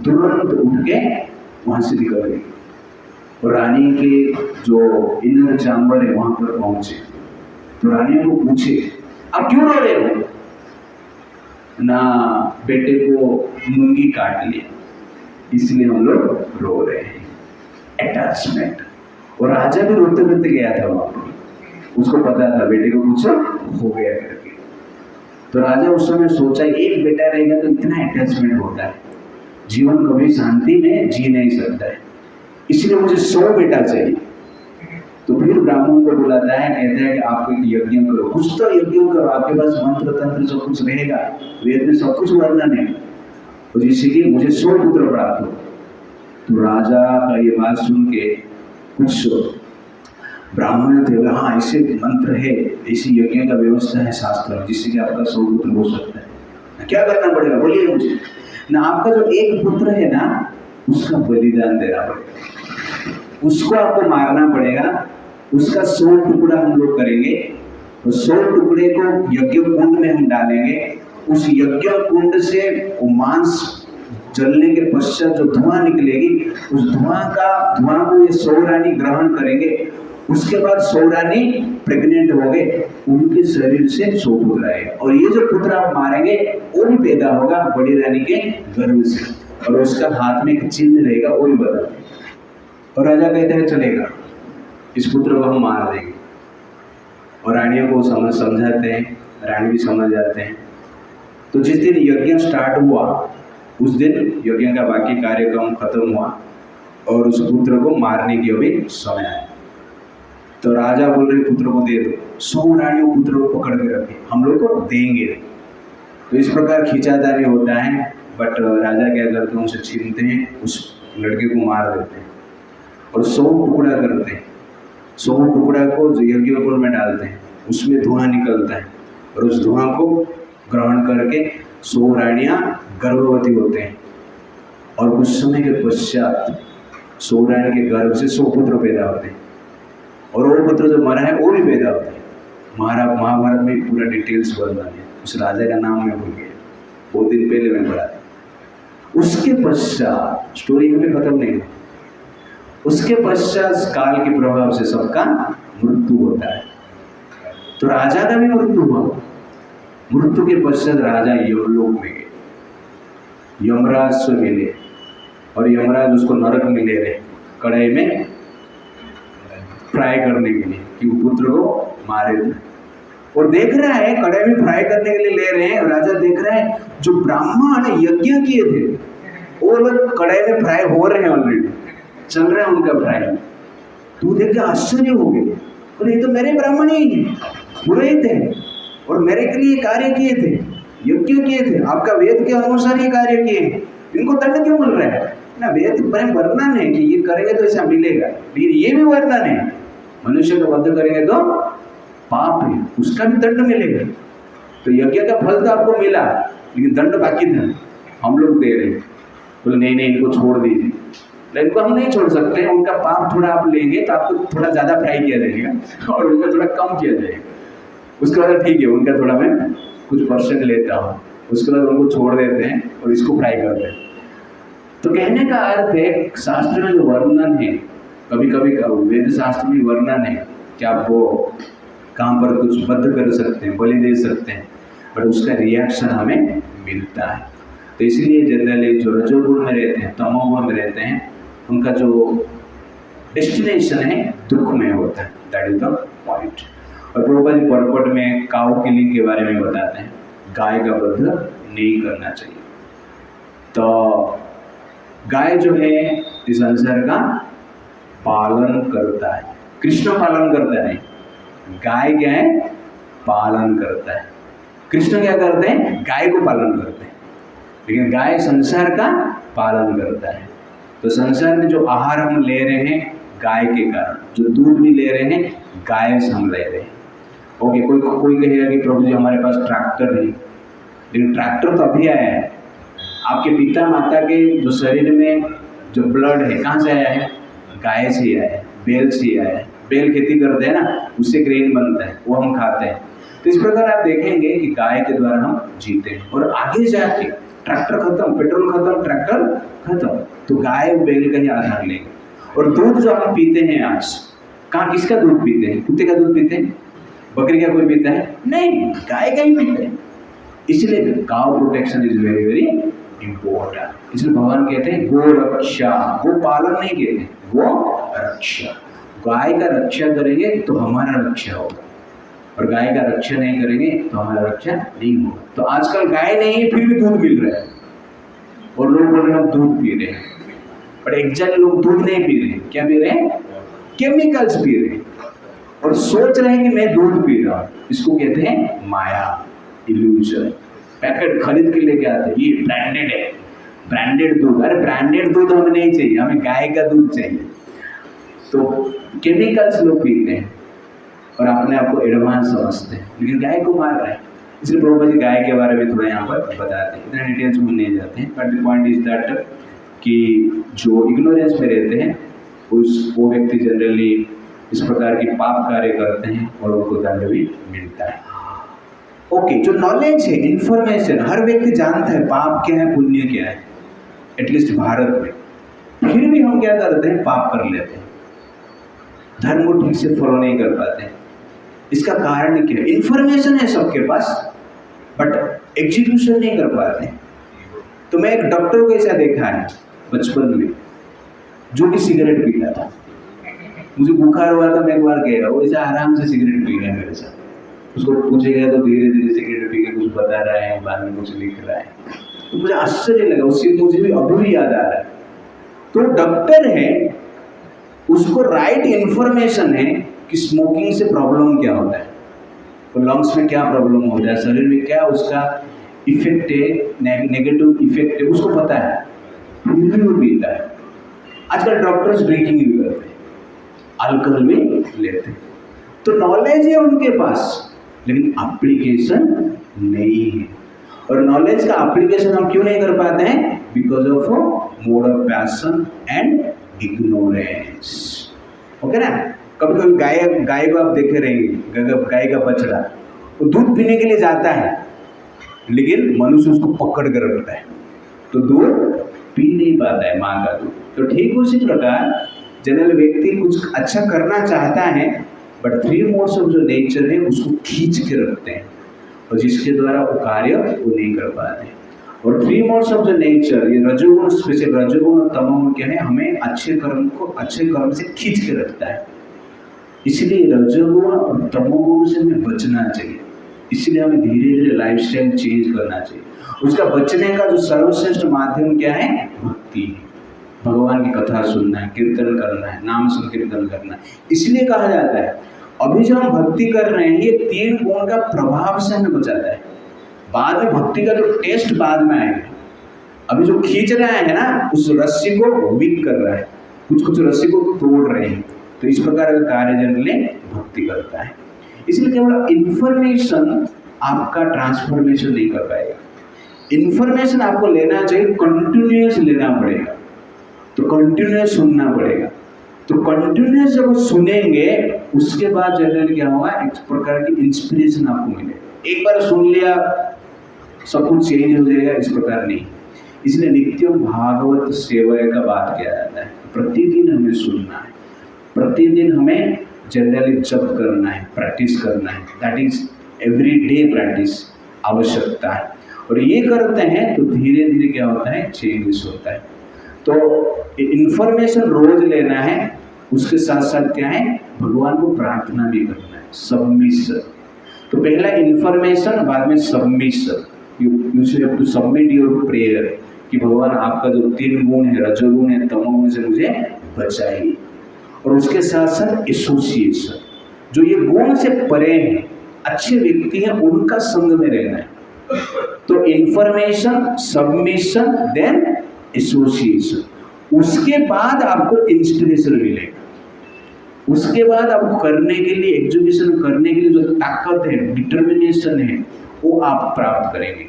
तुरंत उठ के वहां से निकल गए और रानी के जो इनर चैम्बर है वहां पर पहुंचे। तो रानी को पूछे, आप क्यों रो रहे हो? ना बेटे को मूंगी काट लिया इसलिए हम लोग रो रहे हैं। अटैचमेंट। और राजा भी रोते रोते गया था वहां पर। उसको पता था बेटे को कुछ हो गया करके। तो राजा उस समय सोचा एक बेटा रहेगा तो इतना अटैचमेंट होता है, जीवन कभी शांति में जी नहीं सकता है, इसलिए मुझे 100 बेटा चाहिए। तो फिर ब्राह्मण को बुलाता है, कहता है कि आप एक यज्ञ करो, कुछ तो यज्ञ करो, आपके पास मंत्र तंत्र सब कुछ रहेगा, वेद में सब कुछ वर्णन है, तो जिससे कि मुझे 100 पुत्र प्राप्त हो। तो राजा का ये बात सुन के कुछ ब्राह्मण थे, बोले हाँ ऐसे मंत्र है, ऐसी यज्ञ का व्यवस्था है शास्त्र में, जिससे कि आपका 100 पुत्र हो सकता है। क्या करना पड़ेगा बोलिए मुझे ना। आपका जो एक पुत्र है ना, उसका बलिदान देना पड़ेगा, उसको आपको मारना पड़ेगा, उसका 100 टुकड़ा हम लोग करेंगे, तो 100 टुकड़े को यज्ञ कुंड में हम डालेंगे, उस यज्ञ कुंड से वो मांस जलने के पश्चात जो धुआं निकलेगी, उस धुआं को ये 100 रानी ग्रहण करेंगे, उसके बाद 100 रानी प्रेग्नेंट हो गए, उनके शरीर से 100 पुत्र आएगा, और ये जो पुत्र आप मारेंगे वो भी पैदा होगा बड़ी रानी के गर्भ से, और उसका हाथ में एक चिन्ह रहेगा, वो भी बता। और राजा कहते हैं चलेगा, इस पुत्र को हम मार देंगे। और रानियों को समझाते हैं, रानी भी समझ जाते हैं। तो जिस दिन यज्ञ स्टार्ट हुआ उस दिन यज्ञ का बाकी कार्यक्रम खत्म हुआ और उस पुत्र को मारने की अभी समय आया। तो राजा बोल रहे पुत्र को दे दो, 100 रानियों पुत्र को पकड़ के रखे, हम लोग को देंगे। तो इस प्रकार खींचातानी होता है, बट राजा क्या करते हैं, उनसे छीनते हैं, उस लड़के को मार देते हैं और 100 टुकड़ा करते हैं। 100 टुकड़ा को यज्ञ कुंड में डालते हैं, उसमें धुआं निकलता है, और उस धुआं को ग्रहण करके 100 रानियाँ गर्भवती होते हैं, और कुछ समय के पश्चात 100 रानी के गर्भ से 100 पुत्र पैदा होते हैं, और वो पुत्र जो मरा है वो भी पैदा होता है। महाभारत में पूरा डिटेल्स वर्णन है, उस राजा का नाम मैं भूल गया, बहुत दिन पहले मैं पढ़ा था। उसके पश्चात स्टोरी में खत्म नहीं है, उसके पश्चात काल के प्रभाव से सबका मृत्यु होता है। तो राजा का भी मृत्यु हुआ, मृत्यु के पश्चात राजा यमलोक में गए, यमराज से मिले, और यमराज उसको नरक में ले रहे कढ़ाई में फ्राई करने के लिए, कि पुत्र को मारे थे। और देख रहा है कढ़ाई में फ्राई करने के लिए ले रहे हैं, राजा देख रहा है जो ब्राह्मण यज्ञ किए थे वो लोग कढ़ाई में फ्राई हो रहे हैं, ऑलरेडी चल रहे हैं उनका फ्राई। तो देख के आश्चर्य हो गए, बोले ये तो मेरे ब्राह्मण ही हैं, बुरे थे और मेरे के लिए कार्य किए थे, यज्ञ किए थे, आपका वेद के अनुसार ये कार्य किए, इनको दंड क्यों मिल रहा है ना। वेद में वर्णन है कि ये करेंगे तो ऐसा मिलेगा, लेकिन ये भी वर्णन है मनुष्य को वध करेंगे तो पाप है, उसका भी दंड मिलेगा। तो यज्ञ का फल तो आपको मिला, लेकिन दंड बाकी था, हम लोग दे रहे। बोले नहीं इनको छोड़ दीजिए, इनको हम नहीं छोड़ सकते, उनका पाप थोड़ा आप लेंगे तो आपको थोड़ा ज़्यादा फ्राई किया जाएगा और उनका थोड़ा कम किया जाएगा। उसके बाद ठीक है, उनका थोड़ा मैं कुछ परसेंट लेता हूँ, उसके बाद उनको छोड़ देते हैं और इसको फ्राई करते हैं। तो कहने का अर्थ है शास्त्र में जो वर्णन है, कभी कभी वेद शास्त्र में वर्णन है कि आप वो काम पर कुछ बद्ध कर सकते हैं, बलि दे सकते हैं, बट उसका रिएक्शन हमें मिलता है। तो इसलिए जनरली जो रजोगुण में रहते हैं, तमोगुण में रहते हैं, उनका जो डेस्टिनेशन है दुख में होता है, दैट इज द पॉइंट। और प्रभुपाद जी परपट में काउ किलिंग के बारे में बताते हैं, गाय का वध नहीं करना चाहिए। तो गाय जो है इस संसार का पालन करता है, कृष्ण पालन करता है, गाय क्या है पालन करता है। कृष्ण क्या करते हैं, गाय को पालन करते हैं, लेकिन गाय संसार का पालन करता है। तो संसार में जो आहार हम ले रहे हैं गाय के कारण, जो दूध भी ले रहे हैं गाय से हम ले रहे हैं। ओके, कोई कहेगा कि प्रभु जी हमारे पास ट्रैक्टर है, लेकिन ट्रैक्टर तो अभी आया है, आपके पिता माता के जो शरीर में जो ब्लड है कहाँ से आया है, गाय से आया है, बैल से आया है। बैल खेती करते हैं ना, उससे ग्रेन बनता है, वो हम खाते हैं। तो इस प्रकार आप देखेंगे कि गाय के द्वारा हम जीते हैं, और आगे जाके ट्रैक्टर खत्म, पेट्रोल खत्म, ट्रैक्टर खत्म, तो गाय बैल का ही आधार लेंगे। और दूध जो हम पीते हैं आज, कहाँ किसका दूध पीते हैं, कुत्ते का दूध पीते हैं, बकरी का कोई पीता है नहीं, गाय का ही पीते हैं। इसलिए cow protection is very very important. इसलिए भगवान कहते हैं गो रक्षा, गो पालन नहीं कहते, गो रक्षा। गाय का रक्षा करेंगे तो हमारा रक्षा होगा। और गाय का रक्षा नहीं करेंगे तो हमारा रक्षा नहीं होगा। तो आजकल गाय नहीं है फिर भी दूध मिल रहा है और लोग बोल रहे हैं दूध पी रहे हैं, पर एग्जैक्ट लोग दूध नहीं पी रहे हैं, क्या पी रहे हैं? केमिकल्स पी रहे हैं और सोच रहे हैं कि मैं दूध पी रहा हूँ। इसको कहते हैं माया, इल्यूजन। पैकेट खरीद के लेके आते हैं, ये ब्रांडेड है, ब्रांडेड दूध। अरे ब्रांडेड दूध हमें नहीं चाहिए, हमें गाय का दूध चाहिए। तो केमिकल्स लोग पीते हैं और अपने आप को एडवांस समझते हैं, लेकिन गाय को मार रहे हैं। इसलिए प्रभुपाद जी गाय के बारे में थोड़ा यहाँ पर बताते हैं, इतना डिटेल्स में नहीं जाते हैं, but the point is that कि जो इग्नोरेंस में रहते हैं वो व्यक्ति जनरली इस प्रकार की पाप कार्य करते हैं और उनको दंड भी मिलता है। ओके, जो नॉलेज है, इंफॉर्मेशन, हर व्यक्ति जानता है पाप क्या है, पुण्य क्या है, एटलीस्ट भारत में। फिर भी हम क्या करते हैं? पाप कर लेते हैं, धर्म को ठीक से फॉलो नहीं कर पाते हैं। इसका कारण क्या है? इंफॉर्मेशन है सबके पास बट एग्जीक्यूशन नहीं कर पाते हैं। तो मैं एक डॉक्टर को ऐसा देखा है बचपन में, जो कि सिगरेट पीता था। मुझे बुखार हुआ था, मैं एक बार गया, वो ऐसा आराम से सिगरेट पी रहा है मेरे साथ। उसको पूछे गया तो धीरे धीरे सिगरेट पी के कुछ बता रहा है, बाद में कुछ लिख रहा है। तो मुझे आश्चर्य लगा, उससे मुझे भी अभी भी याद आ रहा है। तो डॉक्टर है, उसको राइट इंफॉर्मेशन है कि स्मोकिंग से प्रॉब्लम क्या होता है, तो लंग्स में क्या प्रॉब्लम होता है, शरीर में क्या उसका इफेक्ट है, नेगेटिव इफेक्ट है, उसको पता है, फिर भी वो पीता है। आजकल डॉक्टर्स ड्रिंकिंग भी करते हैं, अल्कोहल भी लेते हैं। तो नॉलेज है उनके पास लेकिन एप्लीकेशन नहीं है। और नॉलेज का एप्लीकेशन हम क्यों नहीं कर पाते हैं? Because of mode of passion and ignorance. Okay ना? कभी कभी गाय को आप देखे रहेंगे, गाय का बछड़ा वो दूध पीने के लिए जाता है लेकिन मनुष्य उसको पकड़ कर रखता है, तो दूध पी नहीं पाता है, माँ का दूध। तो ठीक उसी प्रकार जनरल व्यक्ति कुछ अच्छा करना चाहता है बट 3 मोड्स ऑफ जो नेचर है उसको खींच के रखते हैं और जिसके द्वारा वो कार्य वो नहीं कर पाते। और 3 मोड्स ऑफ द नेचर, ये रजोगुण, स्पेशल रजोगुण और तमोगुण क्या है, हमें अच्छे कर्म को अच्छे कर्म से खींच के रखता है। इसलिए रजोगुण और तमोगुण से हमें बचना चाहिए। इसलिए हमें धीरे धीरे लाइफस्टाइल चेंज करना चाहिए। उसका बचने का जो सर्वश्रेष्ठ माध्यम क्या है? भक्ति है। भगवान की कथा सुनना है, कीर्तन करना है, नाम संकीर्तन करना है। इसलिए कहा जाता है अभी जो हम भक्ति कर रहे हैं ये 3 गुण का प्रभाव से हमें बचाता है। बाद में भक्ति का जो टेस्ट बाद में आएगा। अभी जो खींच रहा है ना, उस रस्सी को वीक कर रहा है, कुछ रस्सी को तोड़ रहे हैं। तो इस प्रकार का कार्य जनरली भक्ति करता है। इसलिए केवल इंफॉर्मेशन आपका ट्रांसफॉर्मेशन नहीं कर पाएगा। इंफॉर्मेशन आपको लेना चाहिए, कंटिन्यूस लेना पड़ेगा, तो कंटिन्यूस सुनना पड़ेगा। तो कंटिन्यूस जब सुनेंगे उसके बाद जनरली क्या होगा, एक प्रकार की इंस्पिरेशन आपको मिलेगा। एक बार सुन लिया सब कुछ चेंज हो जाएगा, इस प्रकार नहीं। इसलिए नित्यम भागवत सेवय का बात किया जाता है। प्रतिदिन हमें सुनना है, प्रतिदिन हमें जनरली जप करना है, प्रैक्टिस करना है। That is every day practice आवश्यकता है। और ये करते हैं तो धीरे धीरे क्या होता है, चेंजेस होता है। तो इंफॉर्मेशन रोज लेना है, उसके साथ साथ क्या है, भगवान को प्रार्थना भी करना है, सबमिशन। तो पहला इंफॉर्मेशन, बाद में submission. You should have to submit your prayer कि भगवान आपका जो 3 गुण है, रजोगुण है, तमोगुण से मुझे बचाइए। और उसके साथ साथ एसोसिएशन, जो ये गुण से परे हैं, अच्छे व्यक्ति हैं, उनका संग में रहना है। तो इंफॉर्मेशन, सबमिशन, देन एसोसिएशन। उसके बाद आपको इंस्पिरेशन मिलेगा। उसके बाद आपको करने के लिए, एग्जीक्यूशन करने के लिए जो ताकत है, डिटर्मिनेशन है, वो आप प्राप्त करेंगे।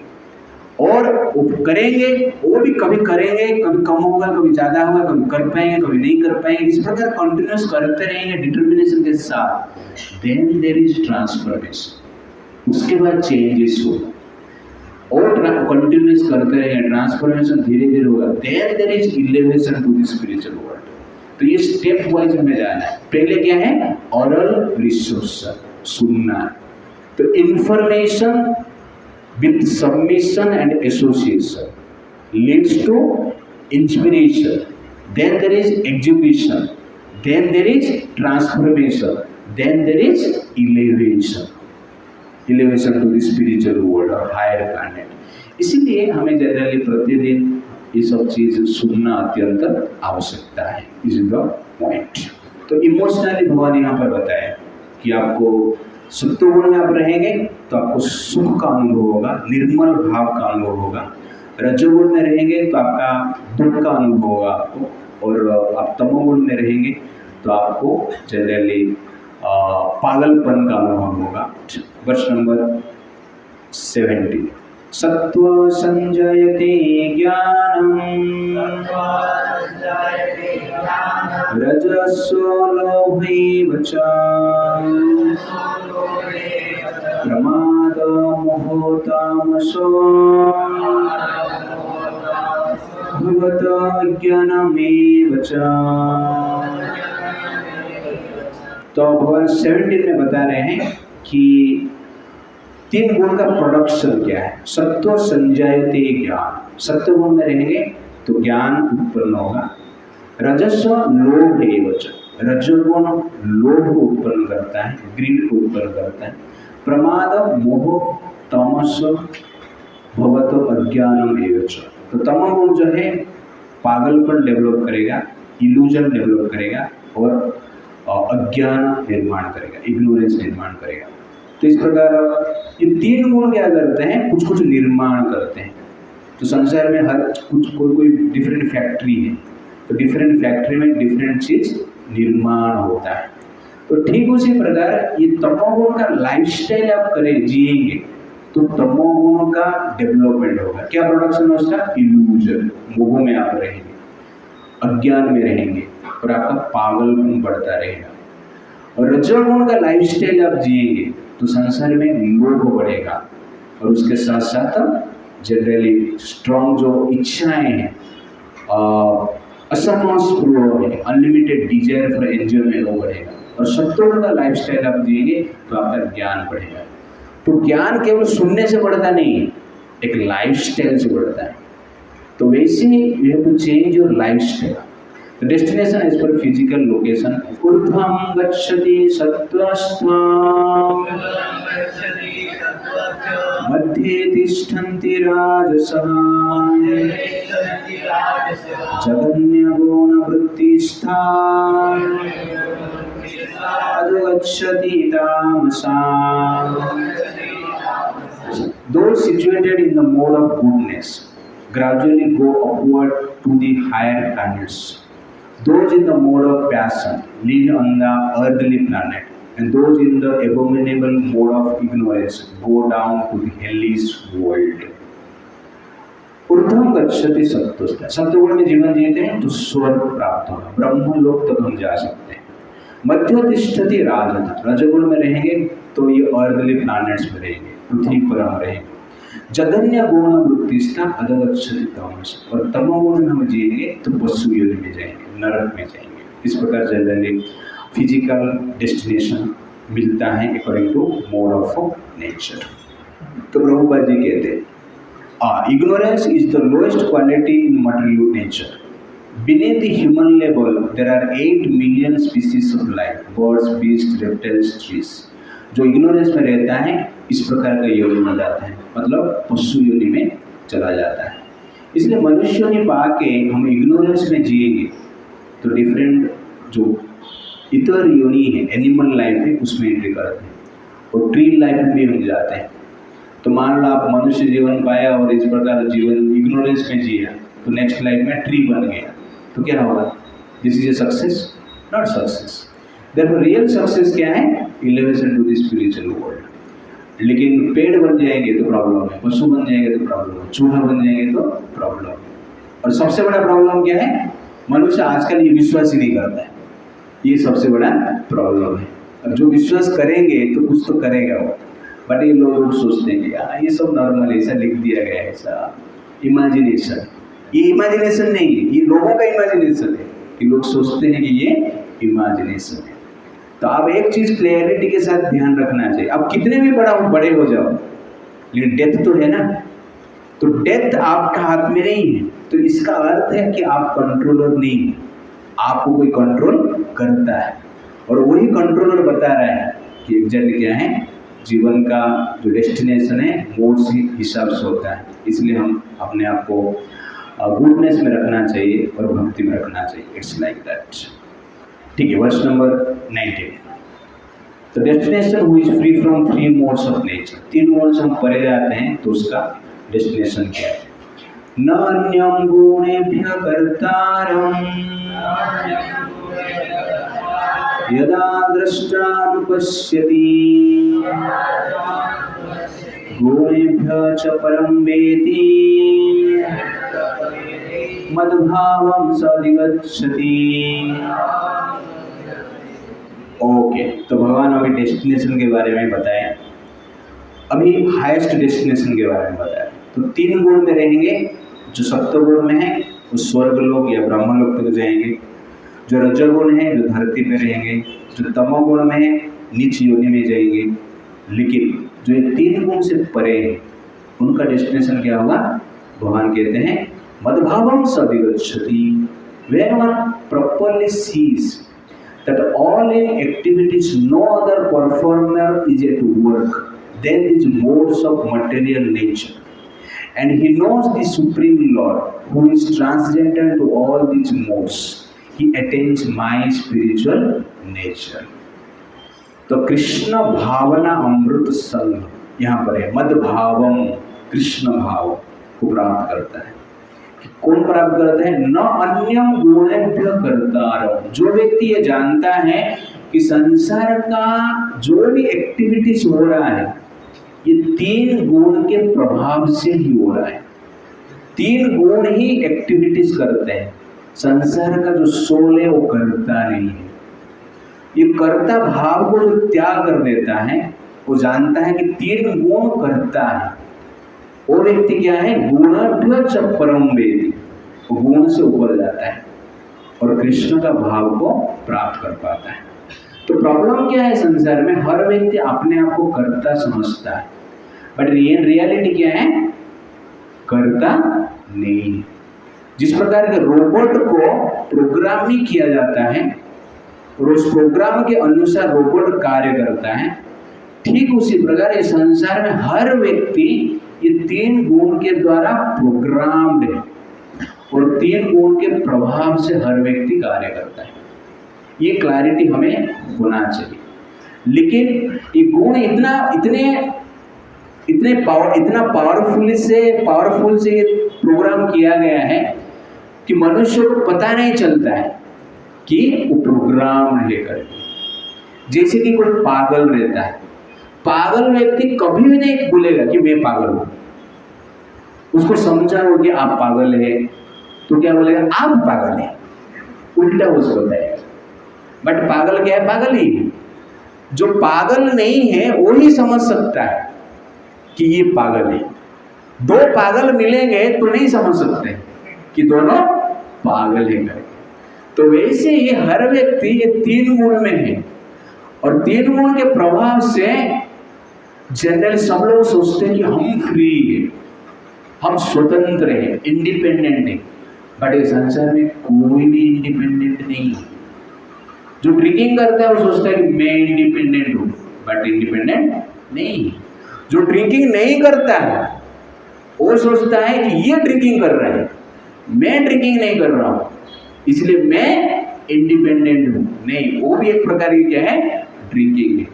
और वो करेंगे, वो भी कभी करेंगे, कभी कम होगा, कभी ज़्यादा होगा, कभी कर पाएंगे, कभी नहीं कर पाएंगे। इस प्रकार कंटिन्यूस करते रहेंगे डिटर्मिनेशन के साथ, देन देयर इज ट्रांसफॉर्मेशन। उसके बाद चेंजेस होगा और कंटिन्यूस करते रहेंगे, ट्रांसफॉर्मेशन धीरे धीरे होगा, then there is elevation to the spiritual world. तो ये स्टेप वाइज हमें जाना है। पहले क्या है, ऑरल रिसोर्स, सुनना है। तो information with submission and association leads to inspiration, then there is execution, then there is transformation, then there is elevation. Elevation to the spiritual world और हायर प्लैनेट। इसीलिए हमें जनरली प्रतिदिन ये सब चीज़ सुनना अत्यंत आवश्यकता है। Is the point. तो इमोशनली भगवान यहाँ पर बताया कि आपको सत्वगुण में आप रहेंगे तो आपको सुख का अनुभव होगा, निर्मल भाव का अनुभव होगा। रजोगुण में रहेंगे तो आपका दुख का अनुभव होगा आपको, और आप तमोगुण में रहेंगे तो आपको जनरली पागलपन का अनुभव होगा। वर्ष नंबर 70। सत्व संजयते ज्ञानम रजसो लोभैव च प्रमाद मोहो तामसो भवत ज्ञानमेव च। तो भगवान 17 में बता रहे हैं कि 3 गुण का प्रोडक्शन क्या है। सत्व संजायते ज्ञान, सत्व गुण में रहेंगे तो ज्ञान उत्पन्न होगा। रजस लोभ एव च, रजोगुण लोभ को उत्पन्न करता है, ग्रीड को उत्पन्न करता है। प्रमाद मोह तमस भवत अज्ञानम एव च, तो तमोगुण जो है पागलपन डेवलप करेगा, इल्यूजन डेवलप करेगा और अज्ञान निर्माण करेगा, इग्नोरेंस निर्माण करेगा। तो इस प्रकार ये 3 गुण क्या करते हैं, कुछ कुछ निर्माण करते हैं। तो संसार में हर कुछ कोई डिफरेंट फैक्ट्री है, तो डिफरेंट फैक्ट्री में डिफरेंट चीज निर्माण होता है। तो ठीक उसी प्रकार ये तमोगुण का लाइफस्टाइल आप करें, जिएंगे तो तमोगुण का डेवलपमेंट होगा। क्या प्रोडक्शन है उसका? इल्यूजन, मोह में आप रहेंगे, अज्ञान में रहेंगे और आपका पागलपन बढ़ता रहेगा। और रजोगुण का लाइफस्टाइल आप जिएंगे तो संसार में लोभ बढ़ेगा और उसके साथ साथ जनरली स्ट्रॉन्ग जो इच्छाएं हैं, असमस्पृह है, अनलिमिटेड डिजायर फॉर एंजॉयमेंट वो बढ़ेगा। और सत्वगुण का लाइफस्टाइल आप जिएंगे तो आपका ज्ञान बढ़ेगा। तो ज्ञान केवल सुनने से बढ़ता नहीं है, एक लाइफस्टाइल से बढ़ता है। तो वैसे ही you have to change your lifestyle. The destination as per physical location. ऊर्ध्वं गच्छति सत्त्वस्थं मध्ये तिष्ठन्ति राजसः जगन्यगुणवृत्तिस्था अधो गच्छति तामसः। Those situated in the mode of goodness gradually go upward to the higher planets. Those in the mode of passion live on the earthly planet, and those in the abominable mode of ignorance go down to the hellish world. ऊर्ध्वं गच्छति सत्त्वस्थ, सत्वगुण में जीवन जीते हैं तो स्वर्ग प्राप्त होगा, ब्रह्मलोक तक हम जा सकते हैं। मध्य तिष्ठति राजस, रजोगुण में रहेंगे तो ये अर्थली प्लैनेट्स में रहेंगे, पृथ्वी पर हम रहेंगे। जगन्य गुण वृत्तिस्था अधगच्छति तामस, और तमोगुण में हम जिएंगे तो पशु योनि में जाएंगे, नरक में जाएंगे। इस प्रकार जनरली फिजिकल डेस्टिनेशन मिलता है according to mode of nature. तो प्रभुपाद जी कहते हैं ignorance is the lowest quality in material nature. Beneath the human level, there are 8 million species of life, birds, beasts, reptiles, trees. जो इग्नोरेंस में रहता है इस प्रकार का योनि में जाता है, मतलब पशु योनि में चला जाता है। इसलिए मनुष्य योनि पाके हम इग्नोरेंस में जिएंगे तो डिफरेंट जो इतर योनि है, एनिमल लाइफ है, उसमें एंट्री करते हैं और ट्री लाइफ में भी हम जाते हैं। तो मान लो आप मनुष्य जीवन पाया और इस प्रकार जीवन इग्नोरेंस में जिया तो नेक्स्ट लाइफ में ट्री बन गया तो क्या होगा? This is a success? Not success. Therefore real success क्या है? Elevation to the spiritual world. लेकिन पेड़ बन जाएंगे तो प्रॉब्लम है, पशु बन जाएंगे तो प्रॉब्लम है, चूहा बन जाएंगे तो प्रॉब्लम है। और सबसे बड़ा प्रॉब्लम क्या है? मनुष्य आजकल ये विश्वास ही नहीं करता है, ये सबसे बड़ा प्रॉब्लम है। अब जो विश्वास करेंगे तो कुछ तो करेगा वो, बट ये लोग सोचते हैं कि ये सब नॉर्मल, ऐसा लिख दिया गया है, ऐसा इमेजिनेशन। ये इमेजिनेशन नहीं है, ये लोगों का इमेजिनेशन है कि लोग सोचते हैं कि ये इमेजिनेशन है। तो आप एक चीज़ क्लियरिटी के साथ ध्यान रखना चाहिए, आप कितने भी बड़े हो जाओ लेकिन डेथ तो है ना। तो डेथ आपका हाथ में नहीं है, तो इसका अर्थ है कि आप कंट्रोलर नहीं है, आपको कोई कंट्रोल करता है। और वही कंट्रोलर बता रहा है कि एग्जैक्ट क्या है, जीवन का जो डेस्टिनेशन है मोड्स के हिसाब से होता है, इसलिए हम अपने आप को गुडनेस में रखना चाहिए और भक्ति में रखना चाहिए। It's like that. ठीक है, वर्स नंबर 19। तो destination who is free from 3 modes of nature. 3 modes हम परे जाते हैं तो उसका डेस्टिनेशन क्या है? नान्यम गुणेभ्यः कर्तारम् यदा द्रष्टानुपश्यति गुणेभ्यः च परं वेति मद्भावं स अधिगच्छति। ओके, तो भगवान अभी डेस्टिनेशन के बारे में बताया, अभी हाईएस्ट डेस्टिनेशन के बारे में बताया। तो 3 गुण में रहेंगे, जो सप्तगुण में है वो स्वर्ग लोक या ब्रह्म लोक तक जाएंगे, जो रजोगुण है जो धरती पे रहेंगे, जो तमोगुण में है नीच योनि में जाएंगे। लेकिन जो ये 3 गुण से परे है उनका डेस्टिनेशन क्या होगा? भगवान कहते हैं मद्भावं स अधिगच्छति। When one properly sees that all in activities no other performer is at work than these modes of material nature, and he knows the Supreme Lord who is transcendental to all these modes, he attains my spiritual nature। तो कृष्ण भावना अमृत संग यहाँ पर है। मद भावम, कृष्ण भाव को प्राप्त करता है। कौन प्राप्त करता है? न अन्यम गुणेभ्यः कर्तारम्। जो व्यक्ति ये जानता है कि संसार का जो भी एक्टिविटीज हो रहा है ये 3 गुण के प्रभाव से ही हो रहा है। 3 गुण ही एक्टिविटीज करते हैं। संसार का जो सोल है वो करता नहीं है। ये कर्ता भाव को जो त्याग कर देता है वो जानता है कि 3 गुण करता है, वो व्यक्ति क्या है? गुणाढ्य च परम वेति, वो गुण से ऊपर जाता है और कृष्ण का भाव को प्राप्त कर पाता है। तो प्रॉब्लम क्या है संसार में? हर व्यक्ति अपने आप को कर्ता समझता है, बट रियलिटी क्या है? कर्ता नहीं। जिस प्रकार के रोबोट को प्रोग्रामिंग किया जाता है और उस प्रोग्राम के अनुसार रोबोट कार्य करता है, ठीक उसी प्रकार इस संसार में हर व्यक्ति ये 3 गुण के द्वारा प्रोग्राम्ड है और 3 गुण के प्रभाव से हर व्यक्ति कार्य करता है। ये क्लैरिटी हमें होना चाहिए। लेकिन ये गुण इतना पावरफुल से ये प्रोग्राम किया गया है कि मनुष्य को पता नहीं चलता है कि वो प्रोग्राम लेकर। जैसे कि कोई पागल रहता है, पागल व्यक्ति कभी भी नहीं बोलेगा कि मैं पागल हूं। उसको समझाओ कि आप पागल है तो क्या बोलेगा? आप पागल है, उल्टा उसको बताएगा। बट पागल क्या है? पागल ही है। जो पागल नहीं है वो ही समझ सकता है कि ये पागल है। 2 पागल मिलेंगे तो नहीं समझ सकते कि दोनों पागल है करके। तो वैसे ही हर व्यक्ति ये 3 गुण में है और 3 गुण के प्रभाव से जनरल सब लोग सोचते हैं कि हम फ्री हैं, हम स्वतंत्र हैं, इंडिपेंडेंट हैं। बट इस संसार में कोई भी इंडिपेंडेंट नहीं है। जो ड्रिंकिंग करता है वो सोचता है कि मैं इंडिपेंडेंट हूँ, बट इंडिपेंडेंट नहीं है। जो ड्रिंकिंग नहीं करता है वो सोचता है कि ये ड्रिंकिंग कर रहा है, मैं ड्रिंकिंग नहीं कर रहा हूँ इसलिए मैं इंडिपेंडेंट हूँ। नहीं, वो भी एक प्रकार की क्या है? ड्रिंकिंग है।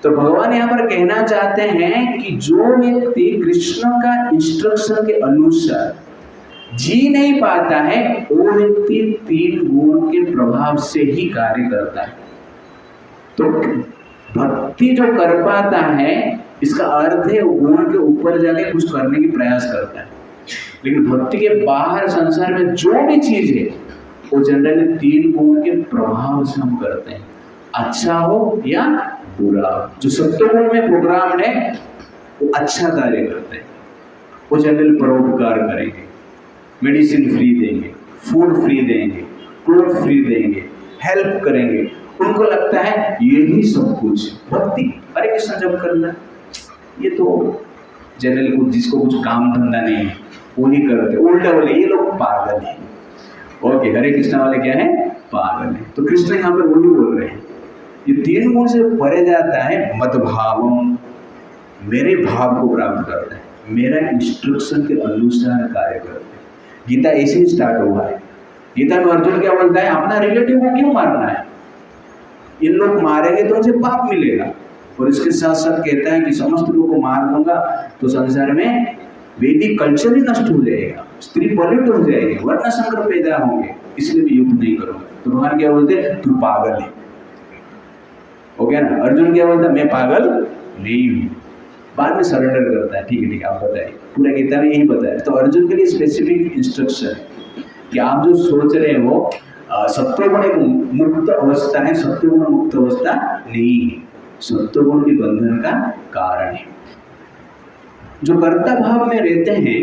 तो भगवान यहाँ पर कहना चाहते हैं कि जो व्यक्ति कृष्ण का इंस्ट्रक्शन के अनुसार जी नहीं पाता है वो व्यक्ति 3 गुण के प्रभाव से ही कार्य करता है। तो भक्ति जो कर पाता है इसका अर्थ है वो गुण के ऊपर जाके कुछ करने की प्रयास करता है। लेकिन भक्ति के बाहर संसार में जो भी चीज है वो जनरली 3 गुण के प्रभाव से हम करते हैं, अच्छा हो या बुरा। जो सत्वगुण में प्रोग्राम है वो अच्छा कार्य करते हैं, वो जनरल परोपकार करेंगे, मेडिसिन फ्री देंगे, फूड फ्री देंगे, क्लोथ फ्री देंगे, हेल्प करेंगे। उनको लगता है यही सब कुछ भक्ति। हरे कृष्ण जब करना ये तो जनरल कुछ जिसको कुछ काम धंधा नहीं है वो ही करते, उल्टा बोले ये लोग पागल हैं। ओके, हरे कृष्ण वाले क्या है? पागल है। तो कृष्ण यहाँ पर वही बोल रहे हैं, ये 3 गुण से परे जाता है मद्भावम। मेरे भाव को प्राप्त करते हैं, मेरा इंस्ट्रक्शन के अनुसार कार्य करते हैं। गीता ऐसे ही स्टार्ट हुआ है। गीता में अर्जुन क्या बोलता है, अपना रिलेटिव को क्यों मारना है, इन लोग मारेंगे तो उनसे पाप मिलेगा। और इसके साथ साथ कहता है कि समस्त लोगों को मार दूंगा तो संसार में वैदिक कल्चर ही नष्ट हो जाएगा, स्त्री पॉल्यूट हो जाएगी, वर्ण संकर पैदा होंगे, इसलिए मैं युद्ध नहीं करूंगा। तो भगवान क्या बोलते, तू पागल है। हो गया ना। अर्जुन क्या बोलता, मैं पागल नहीं हूं। बाद में सरेंडर करता है, ठीक है आप बताइए। पूरा गीता में यही बताया। तो अर्जुन के लिए स्पेसिफिक इंस्ट्रक्शन है कि आप जो सोच रहे हैं वो सत्वगुण एक मुक्त अवस्था है, सत्वगुण मुक्त अवस्था नहीं है, सत्वगुण के बंधन का कारण है। जो कर्ता भाव में रहते हैं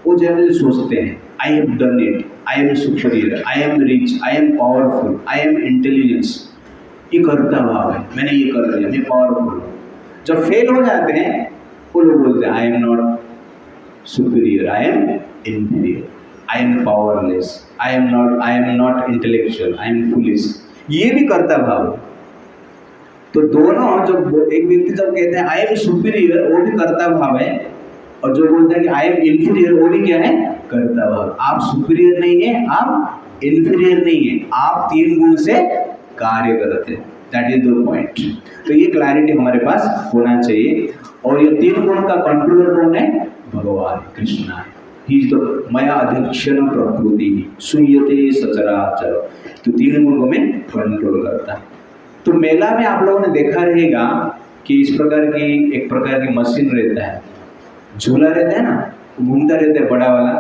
वो जब सोचते हैं I have done it, I am superior, I am rich, I am powerful, I am intelligence, ये कर्ता भाव है, मैंने ये कर लिया, मैं पावरफुल। जब फेल हो जाते हैं वो लोग बोलते हैं I am not superior, I am inferior, I am powerless, I am not intellectual, I am foolish. ये भी कर्ता भाव है। तो दोनों, जब एक व्यक्ति जब कहते हैं आई एम सुपीरियर वो भी कर्ता भाव है, और जो बोलते हैं कि आई एम इंफीरियर वो भी क्या है, कर्ता भाव। आप सुपीरियर नहीं है, आप इंफीरियर नहीं है, आप तीन गुण से कार्य करते हैं। That is the point. तो ये क्लैरिटी हमारे पास होना चाहिए। और ये तीन गुण का कंट्रोलर कौन है, भगवान कृष्ण है। ही इज द मया अध्यक्षण प्रकृति सुयते सचराचर। तो तीन गुण को मैं कंट्रोल करता है। तो मेला में आप लोगों ने देखा रहेगा कि इस प्रकार की एक प्रकार की मशीन रहता है, झूला रहता है ना, घूमता रहता है बड़ा वाला,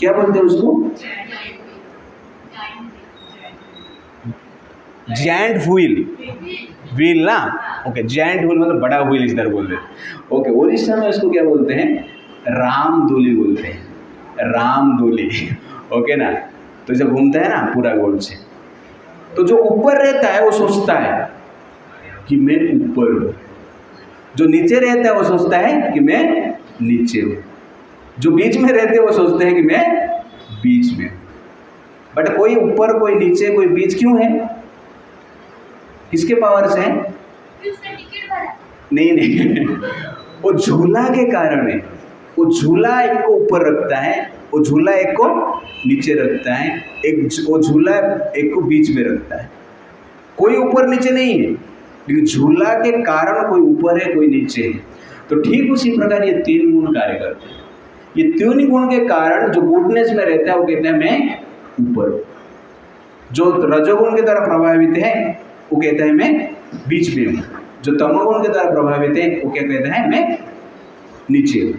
क्या बोलते हैं उसको, जायंट व्हील ना। ओके, जायंट व्हील मतलब बड़ा व्हील इस तरह बोलते हैं। ओके, उड़ीसा में इसको क्या बोलते हैं, रामदोली बोलते हैं, रामदोली। ओके ना। तो जब घूमता है ना पूरा गोल से, तो जो ऊपर रहता है वो सोचता है कि मैं ऊपर हूँ, जो नीचे रहता है वो सोचता है कि मैं नीचे हूँ, जो बीच में रहते हैं वो सोचते हैं कि मैं बीच में हूँ। बट कोई ऊपर, कोई नीचे, कोई बीच क्यों है, किसके पावर से है, नहीं वो झूला के कारण है। वो झूला एक को ऊपर रखता है, वो झूला एक को नीचे रखता है, वो झूला एक को बीच में रखता है। कोई ऊपर नीचे नहीं है, लेकिन झूला के कारण कोई ऊपर है, कोई नीचे है। तो ठीक उसी प्रकार ये तीन गुण कार्य करते हैं। ये तीन गुण के कारण जो गुडनेस में रहता है वो कहता है मैं ऊपर। जो रजोगुण के द्वारा प्रभावित है वो कहता है मैं बीच में हूँ। जो तमोगुण के द्वारा प्रभावित है वो क्या कहता है, मैं नीचे हूँ।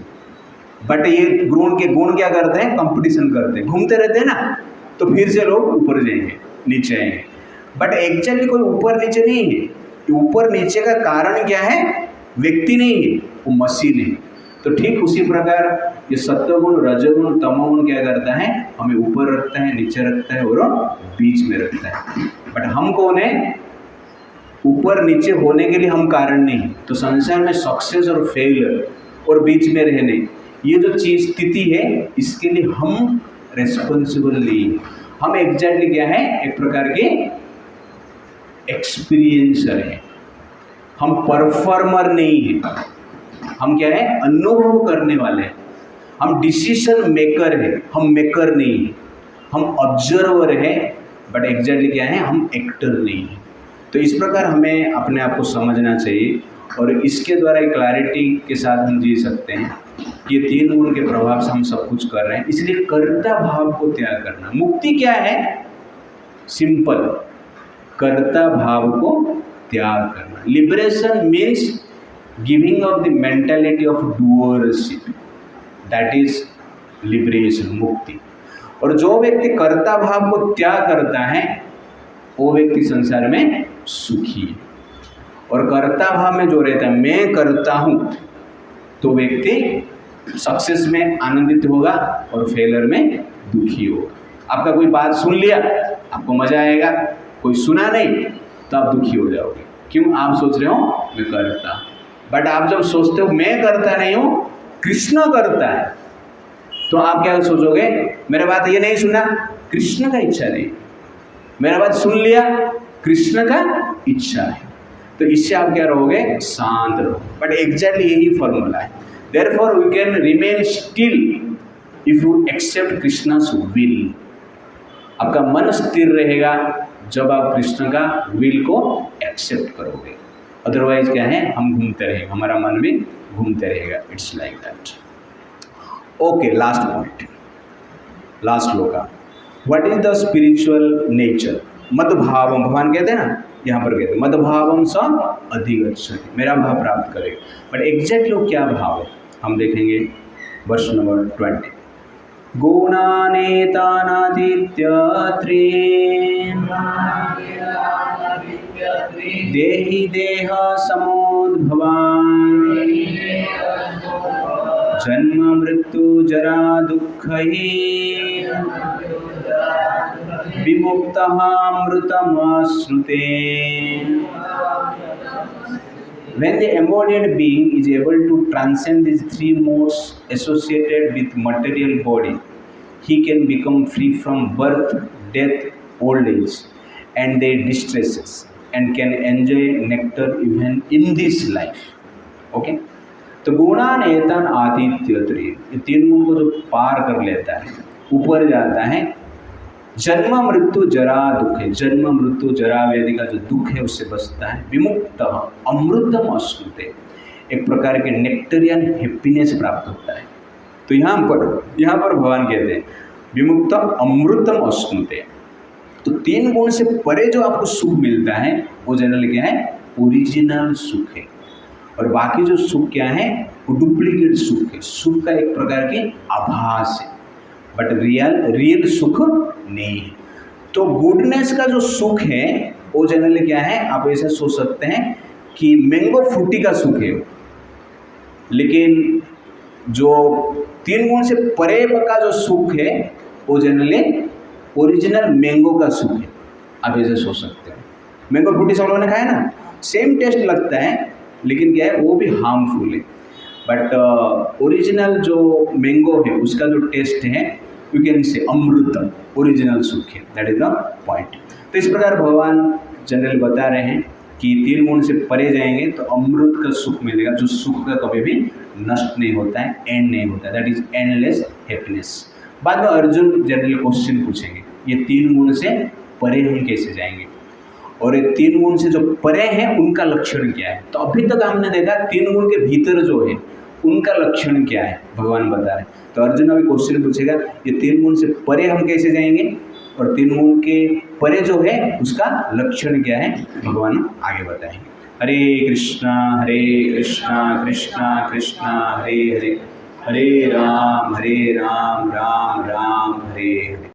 बट ये गुण क्या करते हैं, कंपटीशन करते हैं, घूमते रहते हैं ना, तो फिर से लोग ऊपर जाएंगे, नीचे आएंगे। बट एक्चुअली कोई ऊपर नीचे नहीं है। ऊपर नीचे का कारण क्या है, व्यक्ति नहीं है, वो मशीन है। तो ठीक उसी प्रकार ये सत्वगुण, रजोगुण, तमोगुण क्या करता है, हमें ऊपर रखता है, नीचे रखता है और बीच में रखता है। बट हम कौन है, ऊपर नीचे होने के लिए हम कारण नहीं। तो संसार में सक्सेस और फेलियर और बीच में रहने, ये जो चीज स्थिति है, इसके लिए हम रेस्पॉन्सिबल नहीं। हम एग्जैक्टली क्या है, एक प्रकार के एक्सपीरियंसर है, हम परफॉर्मर नहीं है। हम क्या है, अनुभव करने वाले हैं। हम डिसीजन मेकर है, हम मेकर नहीं है। हम ऑब्जर्वर है, बट एग्जैक्टली क्या है, हम एक्टर नहीं है। तो इस प्रकार हमें अपने आप को समझना चाहिए, और इसके द्वारा क्लैरिटी के साथ हम जी सकते हैं कि ये तीन गुण के प्रभाव से हम सब कुछ कर रहे हैं। इसलिए कर्ता भाव को त्याग करना। मुक्ति क्या है, सिंपल, कर्ता भाव को त्याग करना। Liberation means giving of the mentality of doership, that is liberation, मुक्ति। और जो व्यक्ति कर्ता भाव को त्याग करता है वो व्यक्ति संसार में सुखी है। और कर्ता भाव में जो रहता है, मैं करता हूँ, तो व्यक्ति सक्सेस में आनंदित होगा और फेलियर में दुखी होगा। आपका कोई बात सुन लिया, आपको मजा आएगा, कोई सुना नहीं तो आप दुखी हो जाओगे। क्यों, आप सोच रहे हो मैं करता। बट आप जब सोचते हो मैं करता नहीं हूँ, कृष्ण करता है, तो आप क्या सोचोगे, मेरा बात ये नहीं सुना, कृष्ण का इच्छा नहीं। मेरा बात सुन लिया, कृष्ण का इच्छा है। तो इससे आप क्या रहोगे, शांत रहो। बट एग्जैक्टली यही फॉर्मूला है। Therefore we can remain still if you accept Krishna's will. आपका मन स्थिर रहेगा जब आप कृष्ण का विल को एक्सेप्ट करोगे। अदरवाइज क्या है, हम घूमते रहेंगे, हमारा मन भी घूमते रहेगा। It's like that. Okay, last point, last shloka. What is the spiritual nature? मदभावम, भगवान कहते हैं ना, यहाँ पर कहते हैं मदभावम स अधिगच्छति, मेरा भाव प्राप्त करेगा। बट एग्जैक्टली क्या भाव है हम देखेंगे वर्ष नंबर 20। गुणानेतानादित्य त्रीन् देहि देह समुद्भवान् जन्म मृत्यु जरा दुःखैः विमुक्तः अमृतमश्नुते। When the embodied being is able to transcend these three modes associated with material body, he can become free from birth, death, old age, and their distresses, and can enjoy nectar even in this life. Okay? तो गुणान एतन आदित्य त्री, ये तीन गुण को जो पार कर लेता है, ऊपर जाता है, जन्म मृत्यु जरा दुख है, जन्म मृत्यु जरा व्याधि का जो दुख है उससे बचता है। विमुक्त अमृतम अश्नुते, एक प्रकार के नेक्टरियन हैप्पीनेस प्राप्त होता है। तो यहाँ पर भगवान कहते हैं विमुक्त अमृतम अश्नुते। तो तीन गुण से परे जो आपको सुख मिलता है वो जनरली क्या है, ओरिजिनल सुख है। और बाकी जो सुख क्या है, वो डुप्लीकेट सुख है, सुख का एक प्रकार की आभास है, बट रियल सुख नहीं है। तो गुडनेस का जो सुख है वो जनरली क्या है, आप ऐसे सोच सकते हैं कि मैंगो फ्रूटी का सुख है, लेकिन जो तीन गुण से परे का जो सुख है वो जनरली ओरिजिनल मैंगो का सुख है। आप ऐसे सोच सकते हैं, मैंगो फ्रूटी सब लोगों ने खाया ना, सेम टेस्ट लगता है, लेकिन क्या है वो भी हार्मफुल है। बट ओरिजिनल जो मैंगो है उसका जो टेस्ट है यू कैन से अमृतम, ओरिजिनल सुख है। That is the point. तो इस प्रकार भगवान जनरल बता रहे हैं कि तीन गुण से परे जाएंगे तो अमृत का सुख मिलेगा, जो सुख का कभी भी नष्ट नहीं होता है, एंड नहीं होता है, दैट इज एंडलेस हैप्पीनेस। बाद में अर्जुन जनरल क्वेश्चन पूछेंगे, ये तीन गुण से परे हम कैसे जाएंगे, और ये तीन गुण से जो परे हैं उनका लक्षण क्या है। तो अभी तक हमने देखा तीन गुण के भीतर जो है उनका लक्षण क्या है, भगवान बता रहे हैं। तो अर्जुन अभी क्वेश्चन पूछेगा, ये तीन गुण से परे हम कैसे जाएंगे, और तीन गुण के परे जो है उसका लक्षण क्या है, भगवान आगे बताएंगे। हरे कृष्णा कृष्णा कृष्णा हरे हरे, हरे राम राम राम हरे हरे।